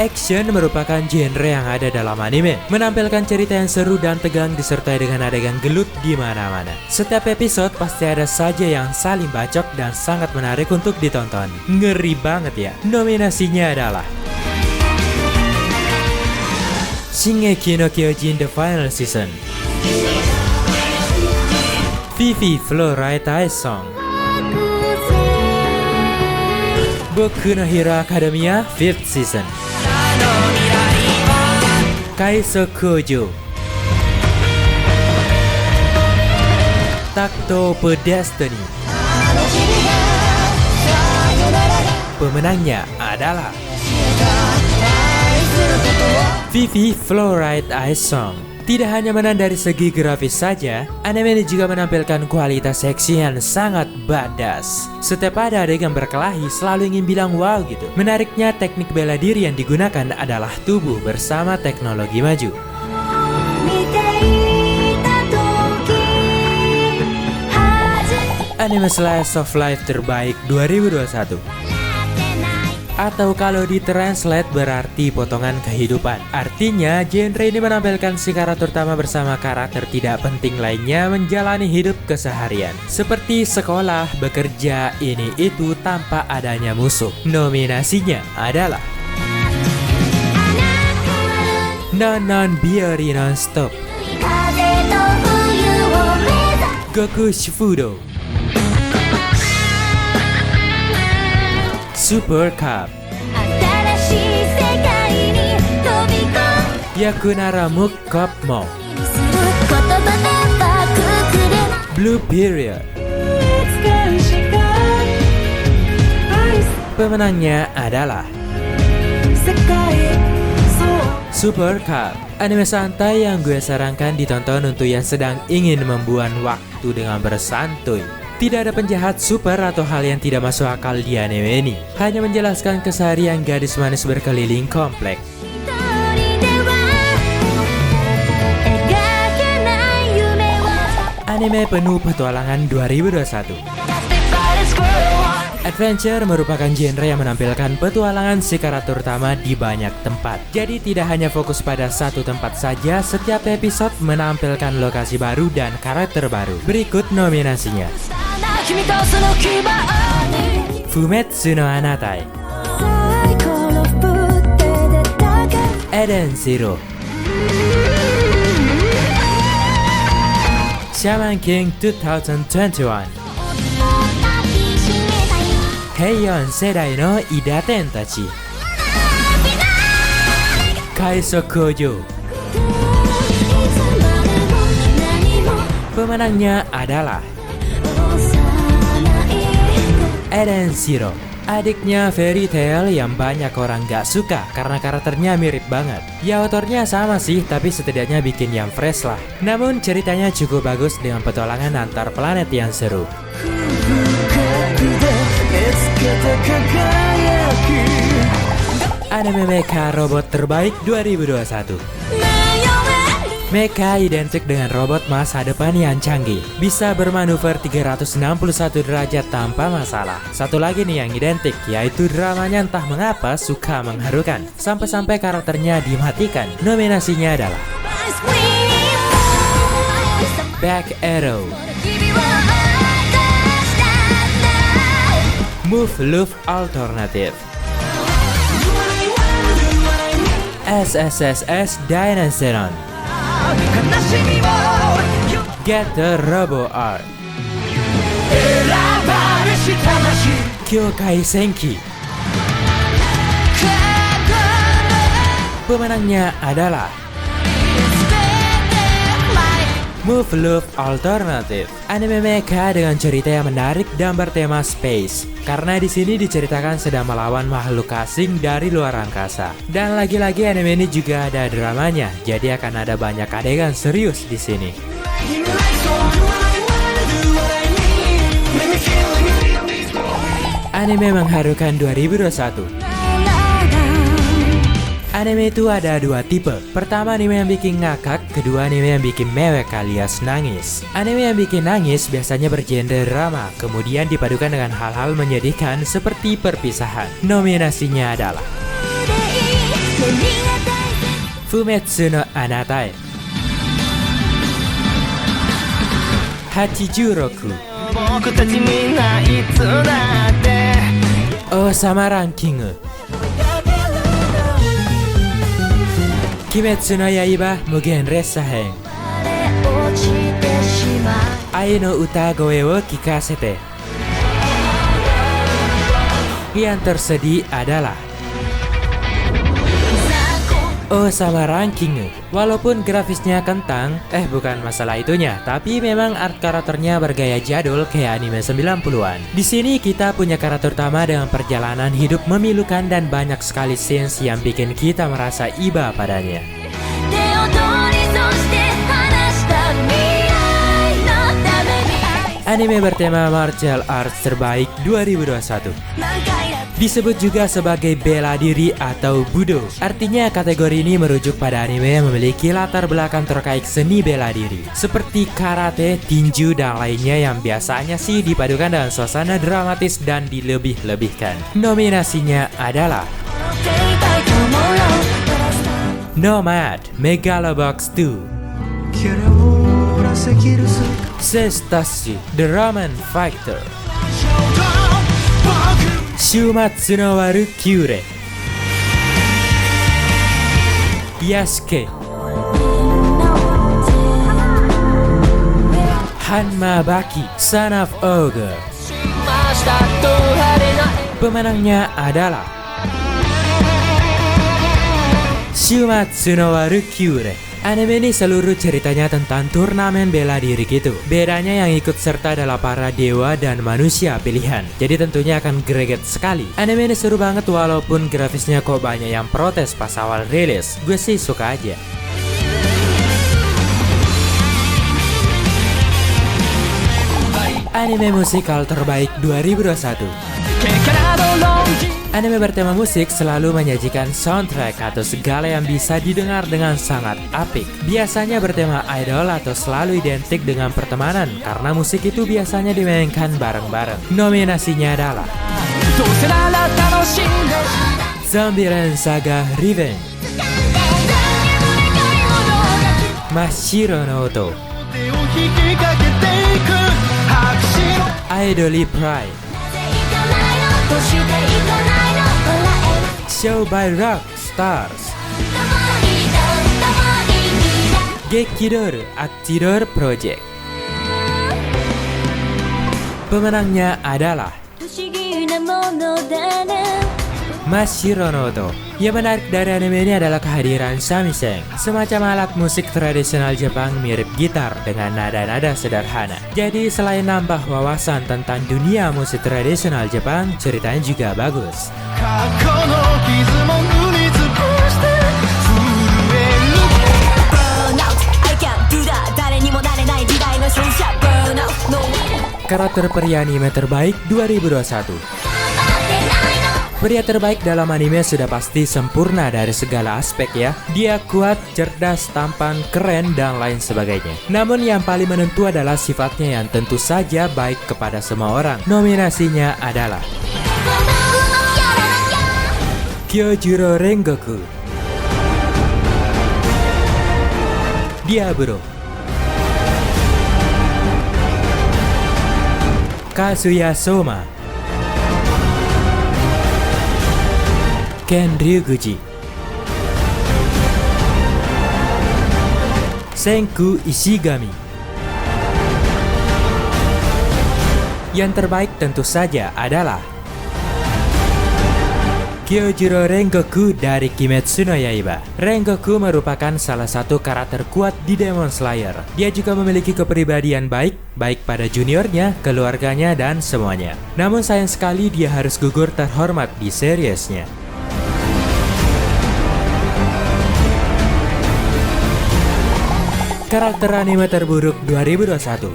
[SPEAKER 1] Action merupakan genre yang ada dalam anime, menampilkan cerita yang seru dan tegang disertai dengan adegan gelut di mana-mana. Setiap episode pasti ada saja yang saling bacok dan sangat menarik untuk ditonton. Ngeri banget ya. Nominasinya adalah Shingeki no Kyojin The Final Season, Vivy Fluorite Ice Song, Boku no Hero Academia 5th Season, Kaisokujo, Takto Pedestiny. Pemenangnya adalah Vivy Fluorite Ice Song. Tidak hanya menang dari segi grafis saja, anime ini juga menampilkan kualitas seksi yang sangat badass. Setiap ada adegan berkelahi selalu ingin bilang wow gitu. Menariknya, teknik bela diri yang digunakan adalah tubuh bersama teknologi maju. Anime Slice of Life terbaik 2021. Atau kalau ditranslate berarti potongan kehidupan. Artinya genre ini menampilkan si karakter utama bersama karakter tidak penting lainnya menjalani hidup keseharian, seperti sekolah, bekerja, ini itu tanpa adanya musuh. Nominasinya adalah Non Biori Non-Stop, Goku Shifudo, Super Cup, Yakunara Muk Cup Mo, Blue Period. Pemenangnya adalah Super Cup, anime santai yang gue sarankan ditonton untuk yang sedang ingin membuang waktu dengan bersantuy. Tidak ada penjahat super atau hal yang tidak masuk akal di anime ini. Hanya menjelaskan keseharian gadis manis berkeliling komplek. Anime penuh petualangan 2021. Adventure merupakan genre yang menampilkan petualangan si karakter utama di banyak tempat. Jadi tidak hanya fokus pada satu tempat saja, setiap episode menampilkan lokasi baru dan karakter baru. Berikut nominasinya: Fumetsu no Anatai, Eden Zero, Shaman King 2021, Heion Sedai no Idaten Tachi, Kaisokujo. Pemenangnya adalah Eden Zero, adiknya Fairy Tail yang banyak orang gak suka karena karakternya mirip banget. Ya autornya sama sih, tapi setidaknya bikin yang fresh lah. Namun ceritanya cukup bagus dengan petualangan antar planet yang seru. Anime Mecha Robot terbaik 2021. Mecha identik dengan robot masa depan yang canggih, bisa bermanuver 361 derajat tanpa masalah. Satu lagi nih yang identik, yaitu dramanya entah mengapa suka mengharukan, sampai-sampai karakternya dimatikan. Nominasinya adalah Back Arrow, Move Love Alternative, SSSS Dinosaur, Get the Robo Art, Kyokai Senki. Pemenangnya adalah Move Love Alternative, anime mecha dengan cerita yang menarik dan bertema space. Karena di sini diceritakan sedang melawan makhluk asing dari luar angkasa. Dan lagi-lagi anime ini juga ada dramanya, jadi akan ada banyak adegan serius di sini. Anime mengharukan 2021. Anime itu ada dua tipe. Pertama anime yang bikin ngakak, kedua anime yang bikin mewek alias nangis. Anime yang bikin nangis biasanya bergenre drama, kemudian dipadukan dengan hal-hal menyedihkan seperti perpisahan. Nominasinya adalah Fumetsu no Anata e 86
[SPEAKER 3] 僕たちみんないつだって
[SPEAKER 1] 王様ランキング鬼滅の刃無限列車編愛の歌声を聞かせて Yang tersedih adalah Osama Ranking. Walaupun grafisnya kentang, bukan masalah itunya, tapi memang art karakternya bergaya jadul kayak anime 90-an. Di sini kita punya karakter utama dengan perjalanan hidup memilukan dan banyak sekali scenes yang bikin kita merasa iba padanya. Anime bertema martial arts terbaik 2021. Disebut juga sebagai bela diri atau Budo. Artinya kategori ini merujuk pada anime yang memiliki latar belakang terkait seni bela diri seperti karate, tinju, dan lainnya yang biasanya sih dipadukan dengan suasana dramatis dan dilebih-lebihkan. Nominasinya adalah Nomad Megalobox 2, Sestashi The Roman Fighter, Shumatsu no Walukyure, Yasuke, Hanma Baki Son of Ogre. Pemenangnya adalah Shumatsu no Walukyure. Anime ini seluruh ceritanya tentang turnamen bela diri gitu. Bedanya yang ikut serta adalah para dewa dan manusia pilihan. Jadi tentunya akan greget sekali. Anime ini seru banget walaupun grafisnya kok banyak yang protes pas awal rilis. Gue sih suka aja. Anime musikal terbaik 2021. Anime bertema musik selalu menyajikan soundtrack atau segala yang bisa didengar dengan sangat apik. Biasanya bertema idol atau selalu identik dengan pertemanan karena musik itu biasanya dimainkan bareng-bareng. Nominasinya adalah Zombieland Saga Revenge, Mashiro no Oto, Idol Pride, Show by Rock Stars, Gekidoru Actidor Project. Pemenangnya adalah Mashiro no Oto. Yang menarik dari anime ini adalah kehadiran shamisen, semacam alat musik tradisional Jepang mirip gitar dengan nada-nada sederhana. Jadi selain nambah wawasan tentang dunia musik tradisional Jepang, ceritanya juga bagus. Karakter pria anime terbaik 2021. Pria terbaik dalam anime sudah pasti sempurna dari segala aspek ya. Dia kuat, cerdas, tampan, keren, dan lain sebagainya. Namun yang paling menentu adalah sifatnya yang tentu saja baik kepada semua orang. Nominasinya adalah Kyojuro Rengoku, Diablo, Kazuya Soma, Ken Ryuguchi, Senku Ishigami. Yang terbaik tentu saja adalah Kyojuro Rengoku dari Kimetsu no Yaiba. Rengoku merupakan salah satu karakter kuat di Demon Slayer. Dia juga memiliki kepribadian baik pada juniornya, keluarganya, dan semuanya. Namun sayang sekali dia harus gugur terhormat di seriesnya. Karakter anime terburuk 2021.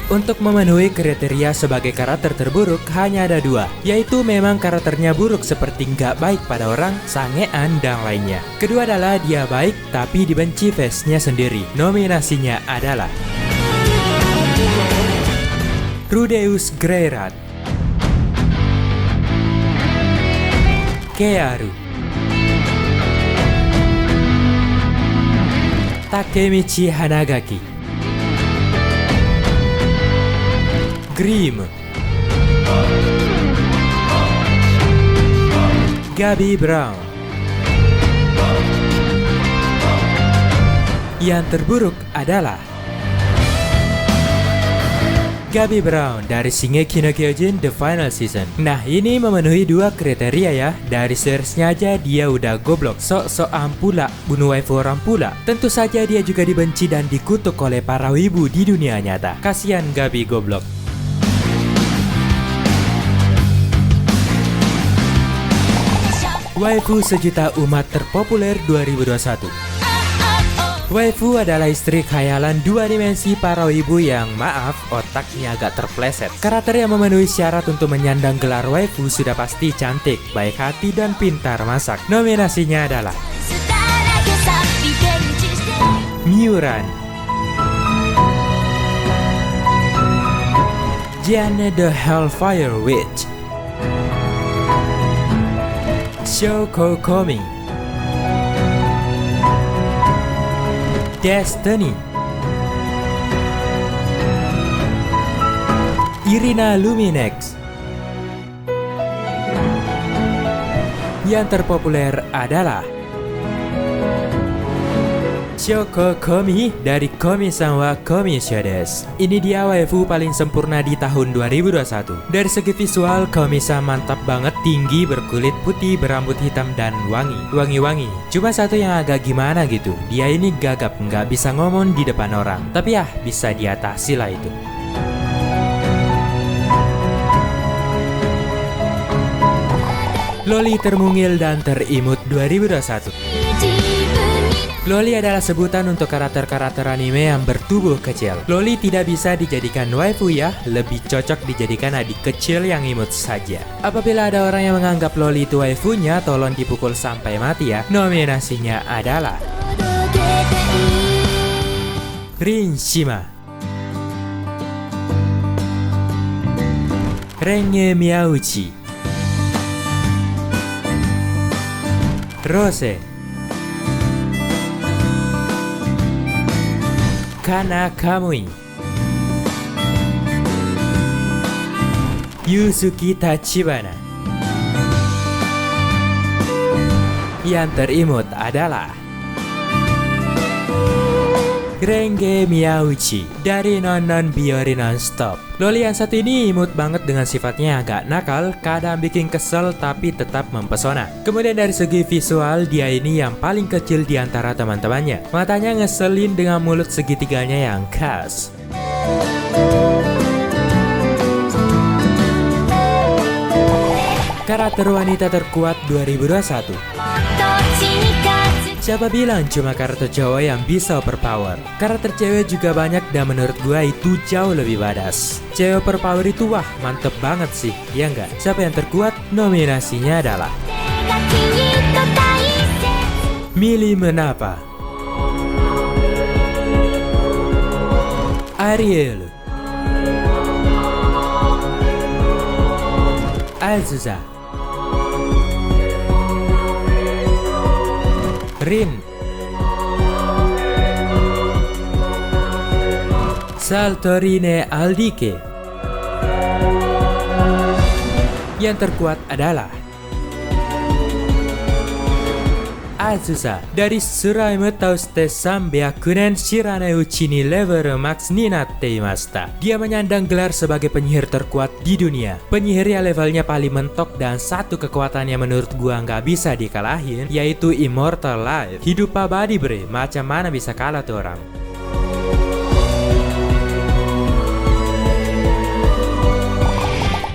[SPEAKER 1] Untuk memenuhi kriteria sebagai karakter terburuk hanya ada dua, yaitu memang karakternya buruk seperti nggak baik pada orang, sangean, dan lainnya. Kedua adalah dia baik tapi dibenci fansnya sendiri. Nominasinya adalah Rudeus Greyrat, Kearu, Takemichi Hanagaki, Grimm, Gabi Brown. Yang terburuk adalah Gabi Brown dari Shingeki no Kyojin The Final Season. Nah, ini memenuhi dua kriteria ya. Dari seriesnya aja dia udah goblok, sok-sokan pula, bunuh waifu orang pula. Tentu saja dia juga dibenci dan dikutuk oleh para wibu di dunia nyata. Kasihan Gabi goblok. Waifu sejuta umat terpopuler 2021. Waifu adalah istri khayalan dua dimensi para wibu yang maaf otaknya agak terpleset. Karakter yang memenuhi syarat untuk menyandang gelar waifu sudah pasti cantik, baik hati dan pintar masak. Nominasinya adalah Miuran, Jeanne the Hellfire Witch, Shoko Komi, Destiny, Irina Luminex. Yang terpopuler adalah Shoko Komi dari Komi-san wa Komi-sho desu. Ini dia waifu paling sempurna di tahun 2021. Dari segi visual, Komi-san mantap banget, tinggi, berkulit putih, berambut hitam dan wangi-wangi. Cuma satu yang agak gimana gitu, dia ini gagap, nggak bisa ngomong di depan orang. Tapi ya, bisa diatasi lah itu. Loli termungil dan terimut 2021. Loli adalah sebutan untuk karakter-karakter anime yang bertubuh kecil. Loli tidak bisa dijadikan waifu ya, lebih cocok dijadikan adik kecil yang imut saja. Apabila ada orang yang menganggap Loli itu waifunya, tolong dipukul sampai mati ya. Nominasinya adalah Rinshima, Renge Miyauchi, Rose, Kana Kamui, Yusuke Tachibana. Yang terimut adalah Renge Miyauchi dari Non Biori Nonstop. Loli yang satu ini imut banget dengan sifatnya yang agak nakal, kadang bikin kesel tapi tetap mempesona. Kemudian dari segi visual, dia ini yang paling kecil di antara teman-temannya. Matanya ngeselin dengan mulut segitiganya yang khas. Karakter wanita terkuat 2021. Siapa bilang cuma karakter cowok yang bisa overpower? Karakter cewek juga banyak dan menurut gua itu jauh lebih badass. Cewek overpower itu wah mantep banget sih, ya enggak? Siapa yang terkuat? Nominasinya adalah Mili Menapa, Ariel, Azusa, Rin, Saltorine Aldike. Yang terkuat adalah Azusa dari Suraime Tauste 300 nen Shiranai uchi ni level max ni natte imashita. Dia menyandang gelar sebagai penyihir terkuat di dunia. Penyihir yang levelnya paling mentok dan satu kekuatan yang menurut gua nggak bisa dikalahin, yaitu Immortal Life. Hidup abadi bre, macam mana bisa kalah tuh orang?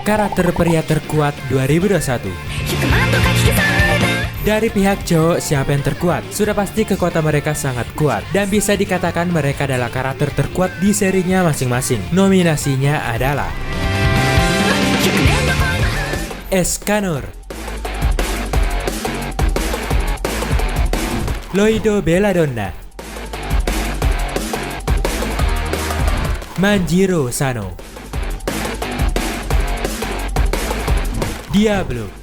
[SPEAKER 1] Karakter pria terkuat 2021. Dari pihak cowok, siapa yang terkuat? Sudah pasti kekuatan mereka sangat kuat dan bisa dikatakan mereka adalah karakter terkuat di serinya masing-masing. Nominasinya adalah Escanor, Loido Belladonna, Manjiro Sano, Diablo,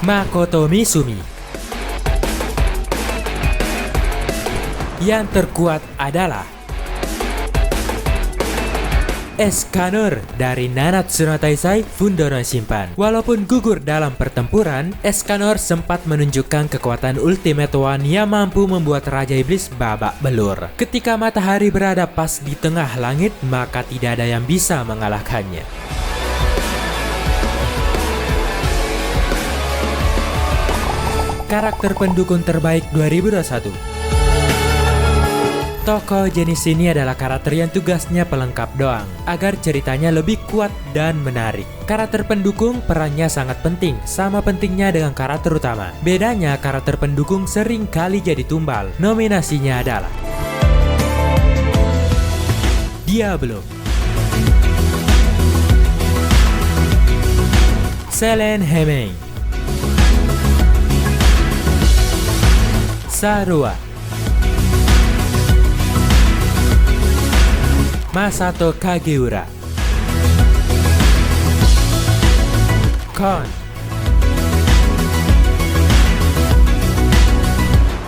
[SPEAKER 1] Makoto Misumi. Yang terkuat adalah Escanor dari Nanatsu no Taizai Fundo no Shimpan. Walaupun gugur dalam pertempuran, Escanor sempat menunjukkan kekuatan Ultimate One yang mampu membuat Raja Iblis babak belur. Ketika matahari berada pas di tengah langit, maka tidak ada yang bisa mengalahkannya. Karakter pendukung terbaik 2021. Tokoh jenis ini adalah karakter yang tugasnya pelengkap doang, agar ceritanya lebih kuat dan menarik. Karakter pendukung perannya sangat penting, sama pentingnya dengan karakter utama. Bedanya, karakter pendukung sering kali jadi tumbal. Nominasinya adalah Diablo, Selene Heming, Sarua, Masato Kageura, Kon.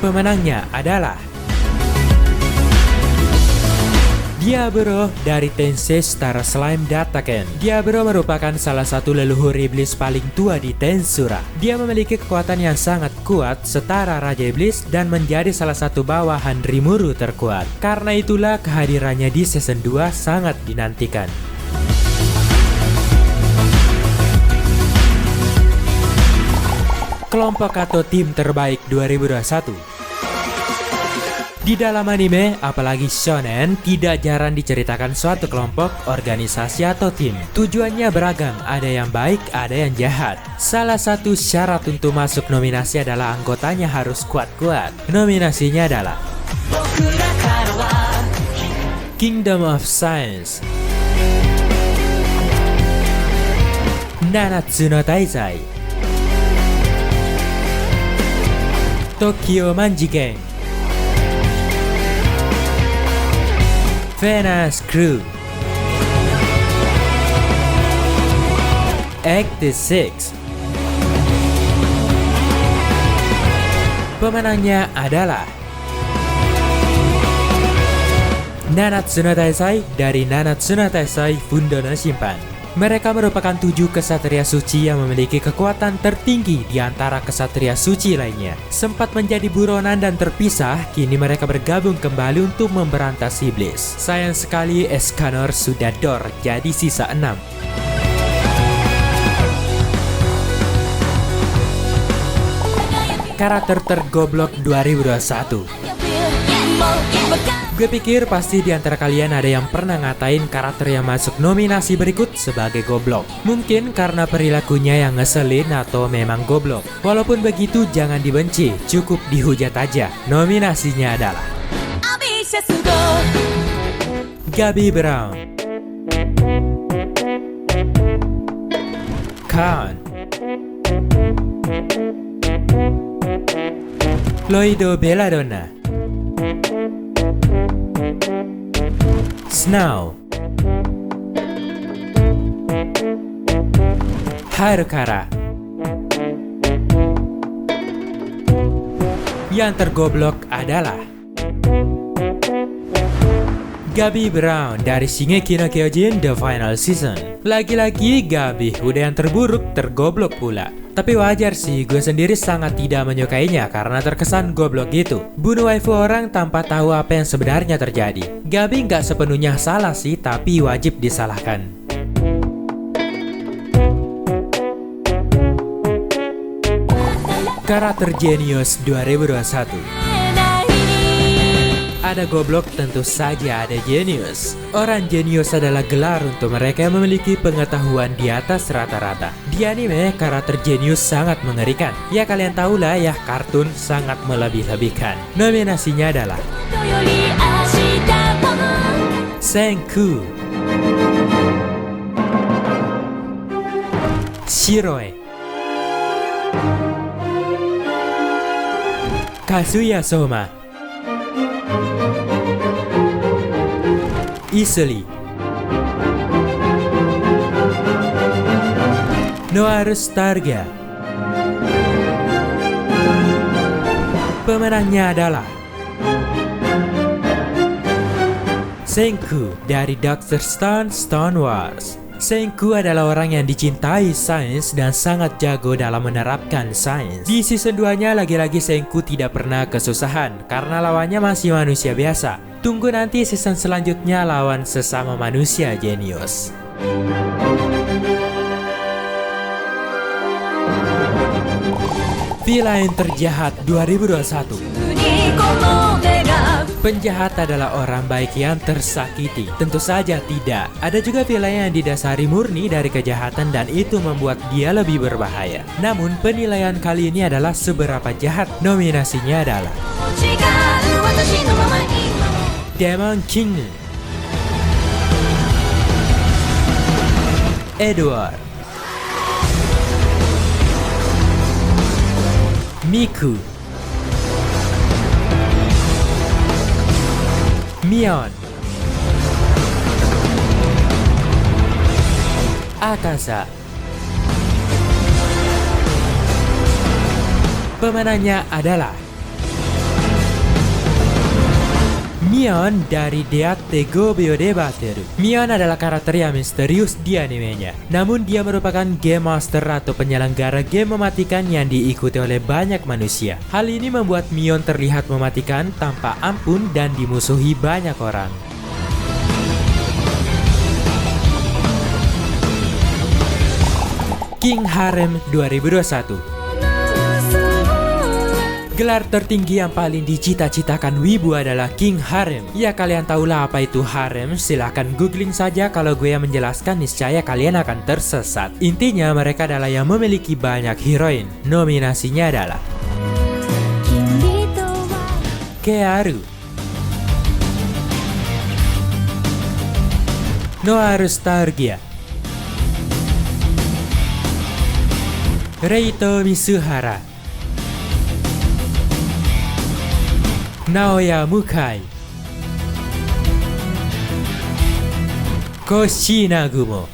[SPEAKER 1] Pemenangnya adalah Diablo dari Tensei Star Slime Dataken. Diablo merupakan salah satu leluhur iblis paling tua di Tensura. Dia memiliki kekuatan yang sangat kuat setara Raja Iblis dan menjadi salah satu bawahan Rimuru terkuat. Karena itulah kehadirannya di season 2 sangat dinantikan. Kelompok atau tim terbaik 2021. Di dalam anime, apalagi shonen, tidak jarang diceritakan suatu kelompok, organisasi, atau tim. Tujuannya beragam, ada yang baik, ada yang jahat. Salah satu syarat untuk masuk nominasi adalah anggotanya harus kuat-kuat. Nominasinya adalah Kingdom of Science, Nanatsu no Taizai, Tokyo Manjigen, Venus Crew, Act 6. Pemenangnya adalah Nanatsu no Taizai dari Nanatsu no Taizai Fundo no Shimpan. Mereka merupakan 7 kesatria suci yang memiliki kekuatan tertinggi di antara kesatria suci lainnya. Sempat menjadi buronan dan terpisah, kini mereka bergabung kembali untuk memberantas iblis. Sayang sekali Escanor sudah door, jadi sisa 6. Karakter tergoblok 2021. Gue pikir pasti di antara kalian ada yang pernah ngatain karakter yang masuk nominasi berikut sebagai goblok. Mungkin karena perilakunya yang ngeselin atau memang goblok. Walaupun begitu jangan dibenci, cukup dihujat aja. Nominasinya adalah Gabi Brown, Khan, Loido Belladonna, Snow, Harukara. Yang tergoblok adalah Gabi Brown dari Shingeki no Kyojin The Final Season. Lagi-lagi Gabi udah yang terburuk, tergoblok pula. Tapi wajar sih, gue sendiri sangat tidak menyukainya karena terkesan goblok gitu. Bunuh waifu orang tanpa tahu apa yang sebenarnya terjadi. Gabi nggak sepenuhnya salah sih, tapi wajib disalahkan. Karakter Genius 2021. Ada goblok, tentu saja ada jenius. Orang jenius adalah gelar untuk mereka yang memiliki pengetahuan di atas rata-rata. Di anime, karakter jenius sangat mengerikan. Ya kalian tahulah ya, kartun sangat melebih-lebihkan. Nominasinya adalah Senku, Shiroe, Kazuya Soma, Isuli, Noaru Starga. Pemenangnya adalah Senku dari Dr. Stone Stone Wars. Senku adalah orang yang dicintai sains dan sangat jago dalam menerapkan sains. Di season 2-nya lagi-lagi Senku tidak pernah kesusahan karena lawannya masih manusia biasa. Tunggu nanti season selanjutnya lawan sesama manusia jenius. Villain terjahat 2021. Penjahat adalah orang baik yang tersakiti. Tentu saja tidak. Ada juga villain yang didasari murni dari kejahatan dan itu membuat dia lebih berbahaya. Namun penilaian kali ini adalah seberapa jahat. Nominasinya adalah Demon King, Edward, Miku, Mion, Akasa. Pemenangnya adalah Mion dari Deatte Gobyo de Bateru. Mion adalah karakter yang misterius di animenya. Namun dia merupakan game master atau penyelenggara game mematikan yang diikuti oleh banyak manusia. Hal ini membuat Mion terlihat mematikan tanpa ampun dan dimusuhi banyak orang. King Harem 2021. Gelar tertinggi yang paling dicita-citakan wibu adalah King Harem. Ya kalian tahulah apa itu harem, silahkan googling saja, kalau gue yang menjelaskan niscaya kalian akan tersesat. Intinya mereka adalah yang memiliki banyak heroin. Nominasinya adalah Kearu, Noarustalgia, Reito Misuhara, Naoya Mukai, Koshinagumo.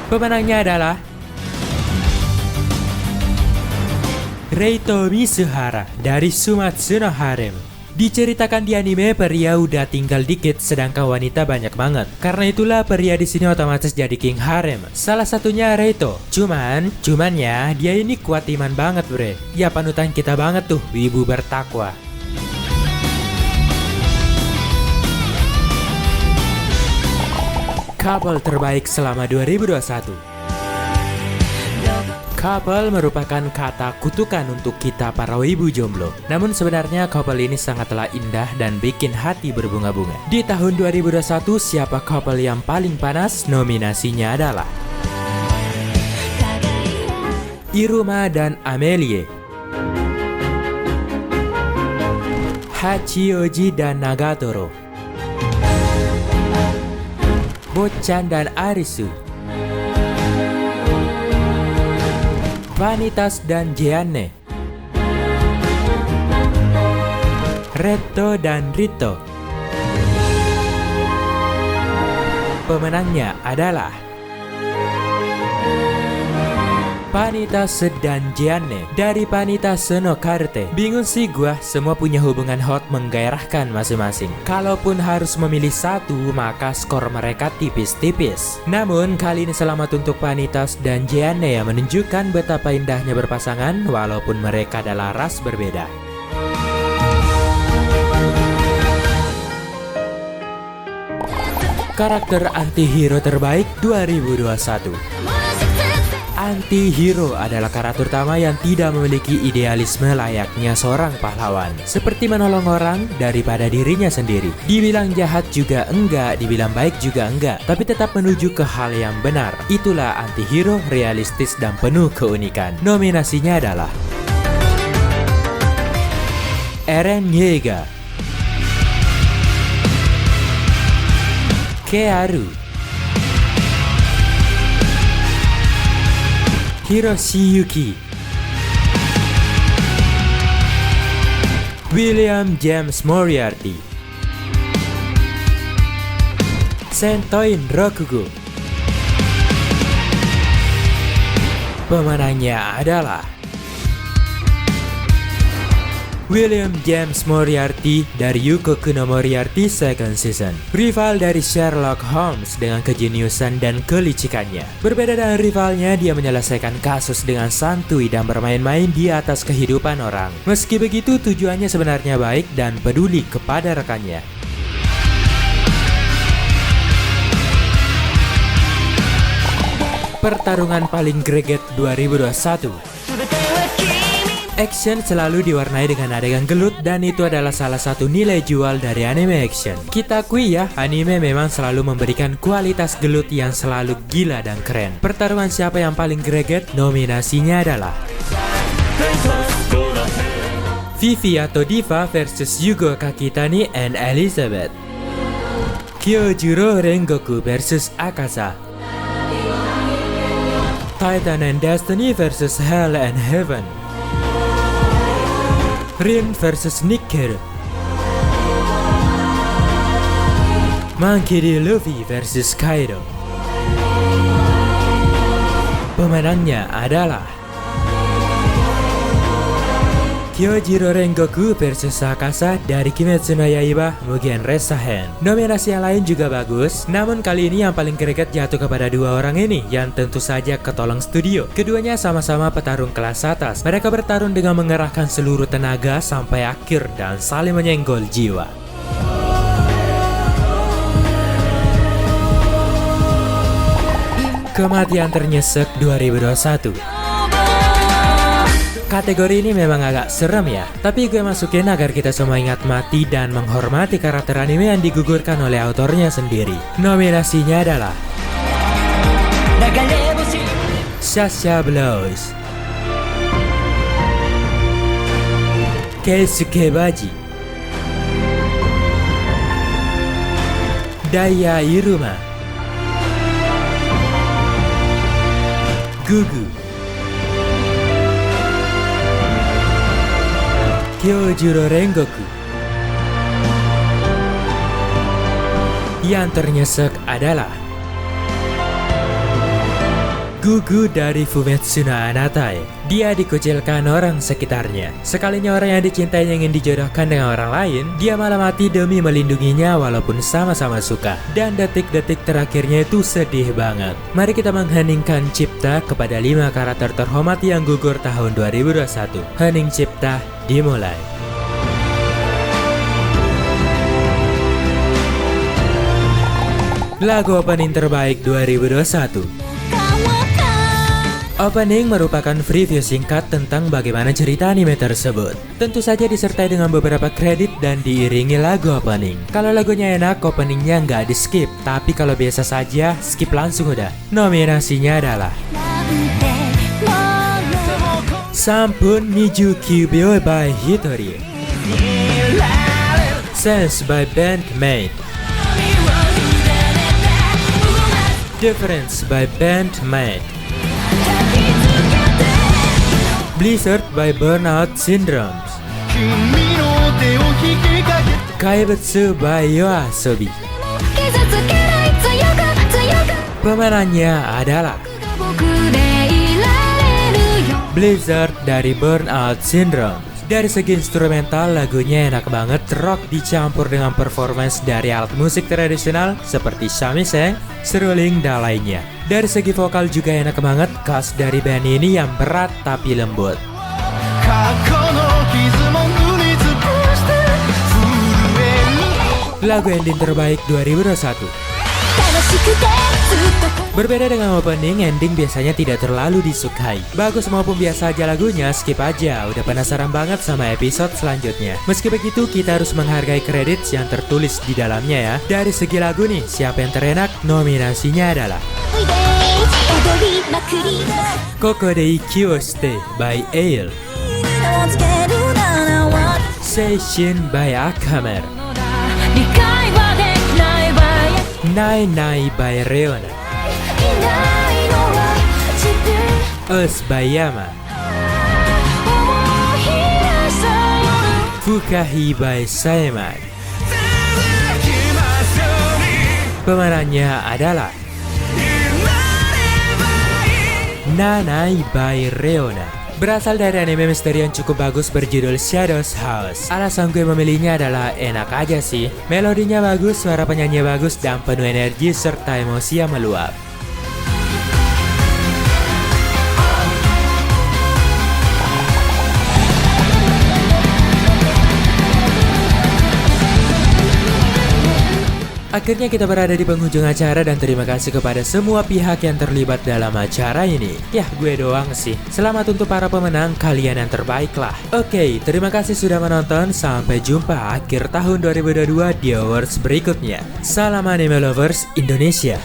[SPEAKER 1] Pemenangnya adalah Reito Misuhara dari Sumatsu no Harem. Diceritakan di anime pria udah tinggal dikit sedangkan wanita banyak banget. Karena itulah pria di sini otomatis jadi king harem. Salah satunya Reito. Cuman ya dia ini kuat iman banget bre. Ya panutan kita banget tuh, wibu bertakwa. Couple terbaik selama 2021. Couple merupakan kata kutukan untuk kita para wibu jomblo. Namun sebenarnya couple ini sangatlah indah dan bikin hati berbunga-bunga. Di tahun 2021, siapa couple yang paling panas? Nominasinya adalah Iruma dan Amelie, Hachioji dan Nagatoro, Bochan dan Arisu, Vanitas dan Jeanne, Reto dan Rito. Pemenangnya adalah Vanitas dan Jeanne dari Vanitas no Carte. Bingung sih gua, semua punya hubungan hot menggairahkan masing-masing. Kalaupun harus memilih satu, maka skor mereka tipis-tipis. Namun kali ini selamat untuk Vanitas dan Jeanne yang menunjukkan betapa indahnya berpasangan walaupun mereka adalah ras berbeda. Karakter anti-hero terbaik 2021. Anti-hero adalah karakter utama yang tidak memiliki idealisme layaknya seorang pahlawan. Seperti menolong orang daripada dirinya sendiri. Dibilang jahat juga enggak, dibilang baik juga enggak, tapi tetap menuju ke hal yang benar. Itulah anti-hero realistis dan penuh keunikan. Nominasinya adalah Eren Yeager, Kearu, Hiroshi Yuki, William James Moriarty, Sentoin Rokugo. Pemenangnya adalah William James Moriarty dari Yukoku no Moriarty Second Season. Rival dari Sherlock Holmes dengan kejeniusan dan kelicikannya. Berbeda dengan rivalnya, dia menyelesaikan kasus dengan santuy dan bermain-main di atas kehidupan orang. Meski begitu, tujuannya sebenarnya baik dan peduli kepada rekannya. Pertarungan paling greget 2021. Action selalu diwarnai dengan adegan gelut dan itu adalah salah satu nilai jual dari anime action. Kita akui ya, anime memang selalu memberikan kualitas gelut yang selalu gila dan keren. Pertarungan siapa yang paling greget? Nominasinya adalah Vivi atau Diva versus Yugo Kakitani and Elizabeth. Kyojuro Rengoku versus Akasa. Titan and Destiny versus Hell and Heaven. Rin versus Nickel. Monkey D. Luffy versus Kaido. Pemenangnya adalah Kyojuro Rengoku versus Akasa dari Kimetsu no Yaiba Mugen Resahen. Nominasi yang lain juga bagus, namun kali ini yang paling greget jatuh kepada dua orang ini yang tentu saja ketolong studio. Keduanya sama-sama petarung kelas atas. Mereka bertarung dengan mengerahkan seluruh tenaga sampai akhir dan saling menyenggol jiwa. Kematian ternyesek 2021. Kategori ini memang agak serem ya, tapi gue masukin agar kita semua ingat mati dan menghormati karakter anime yang digugurkan oleh autornya sendiri. Nominasinya adalah Sasha Blows, Keisuke Baji, Daya Iruma, Gugu, Kyojuro Rengoku. Yang ternyesek adalah Gugu dari Fumetsu no Anatae. Dia dikucilkan orang sekitarnya. Sekalinya orang yang dicintainya ingin dijodohkan dengan orang lain, dia malah mati demi melindunginya walaupun sama-sama suka. Dan detik-detik terakhirnya itu sedih banget. Mari kita mengheningkan cipta kepada 5 karakter terhormat yang gugur tahun 2021. Hening cipta dimulai. Lagu opening terbaik 2021. Opening merupakan preview singkat tentang bagaimana cerita anime tersebut. Tentu saja disertai dengan beberapa kredit dan diiringi lagu opening. Kalau lagunya enak, openingnya nggak di skip. Tapi kalau biasa saja, skip langsung udah. Nominasinya adalah Sampun Niju Kyubyo by Hitori, Sense by Bandmate, Difference by Bandmate, Blizzard by Burnout Syndrome, Kaibutsu by Yoasobi. Pemenangnya adalah Blizzard dari Burnout Syndrome. Dari segi instrumental, lagunya enak banget, rock dicampur dengan performance dari alat musik tradisional seperti shamisen, seruling, dan lainnya. Dari segi vokal juga enak banget, khas dari band ini yang berat tapi lembut. Lagu ending terbaik 2021. Berbeda dengan opening, ending biasanya tidak terlalu disukai. Bagus maupun biasa aja lagunya, skip aja. Udah penasaran banget sama episode selanjutnya. Meski begitu, kita harus menghargai kredit yang tertulis di dalamnya ya. Dari segi lagu nih, siapa yang terenak? Nominasinya adalah Kokode Iki wo Shite by Ale, Seishin by Akamer, Nai Nai by Reona, Us by Yama, Fukahi by Saeman. Pemenangnya adalah Nanai by Reona. Berasal dari anime misteri yang cukup bagus berjudul Shadows House. Alasan gue memilihnya adalah enak aja sih. Melodinya bagus, suara penyanyi bagus, dan penuh energi serta emosi yang meluap. Akhirnya kita berada di penghujung acara dan terima kasih kepada semua pihak yang terlibat dalam acara ini. Yah, gue doang sih. Selamat untuk para pemenang, kalian yang terbaik lah. Oke, terima kasih sudah menonton. Sampai jumpa akhir tahun 2022 di awards berikutnya. Salam anime lovers Indonesia.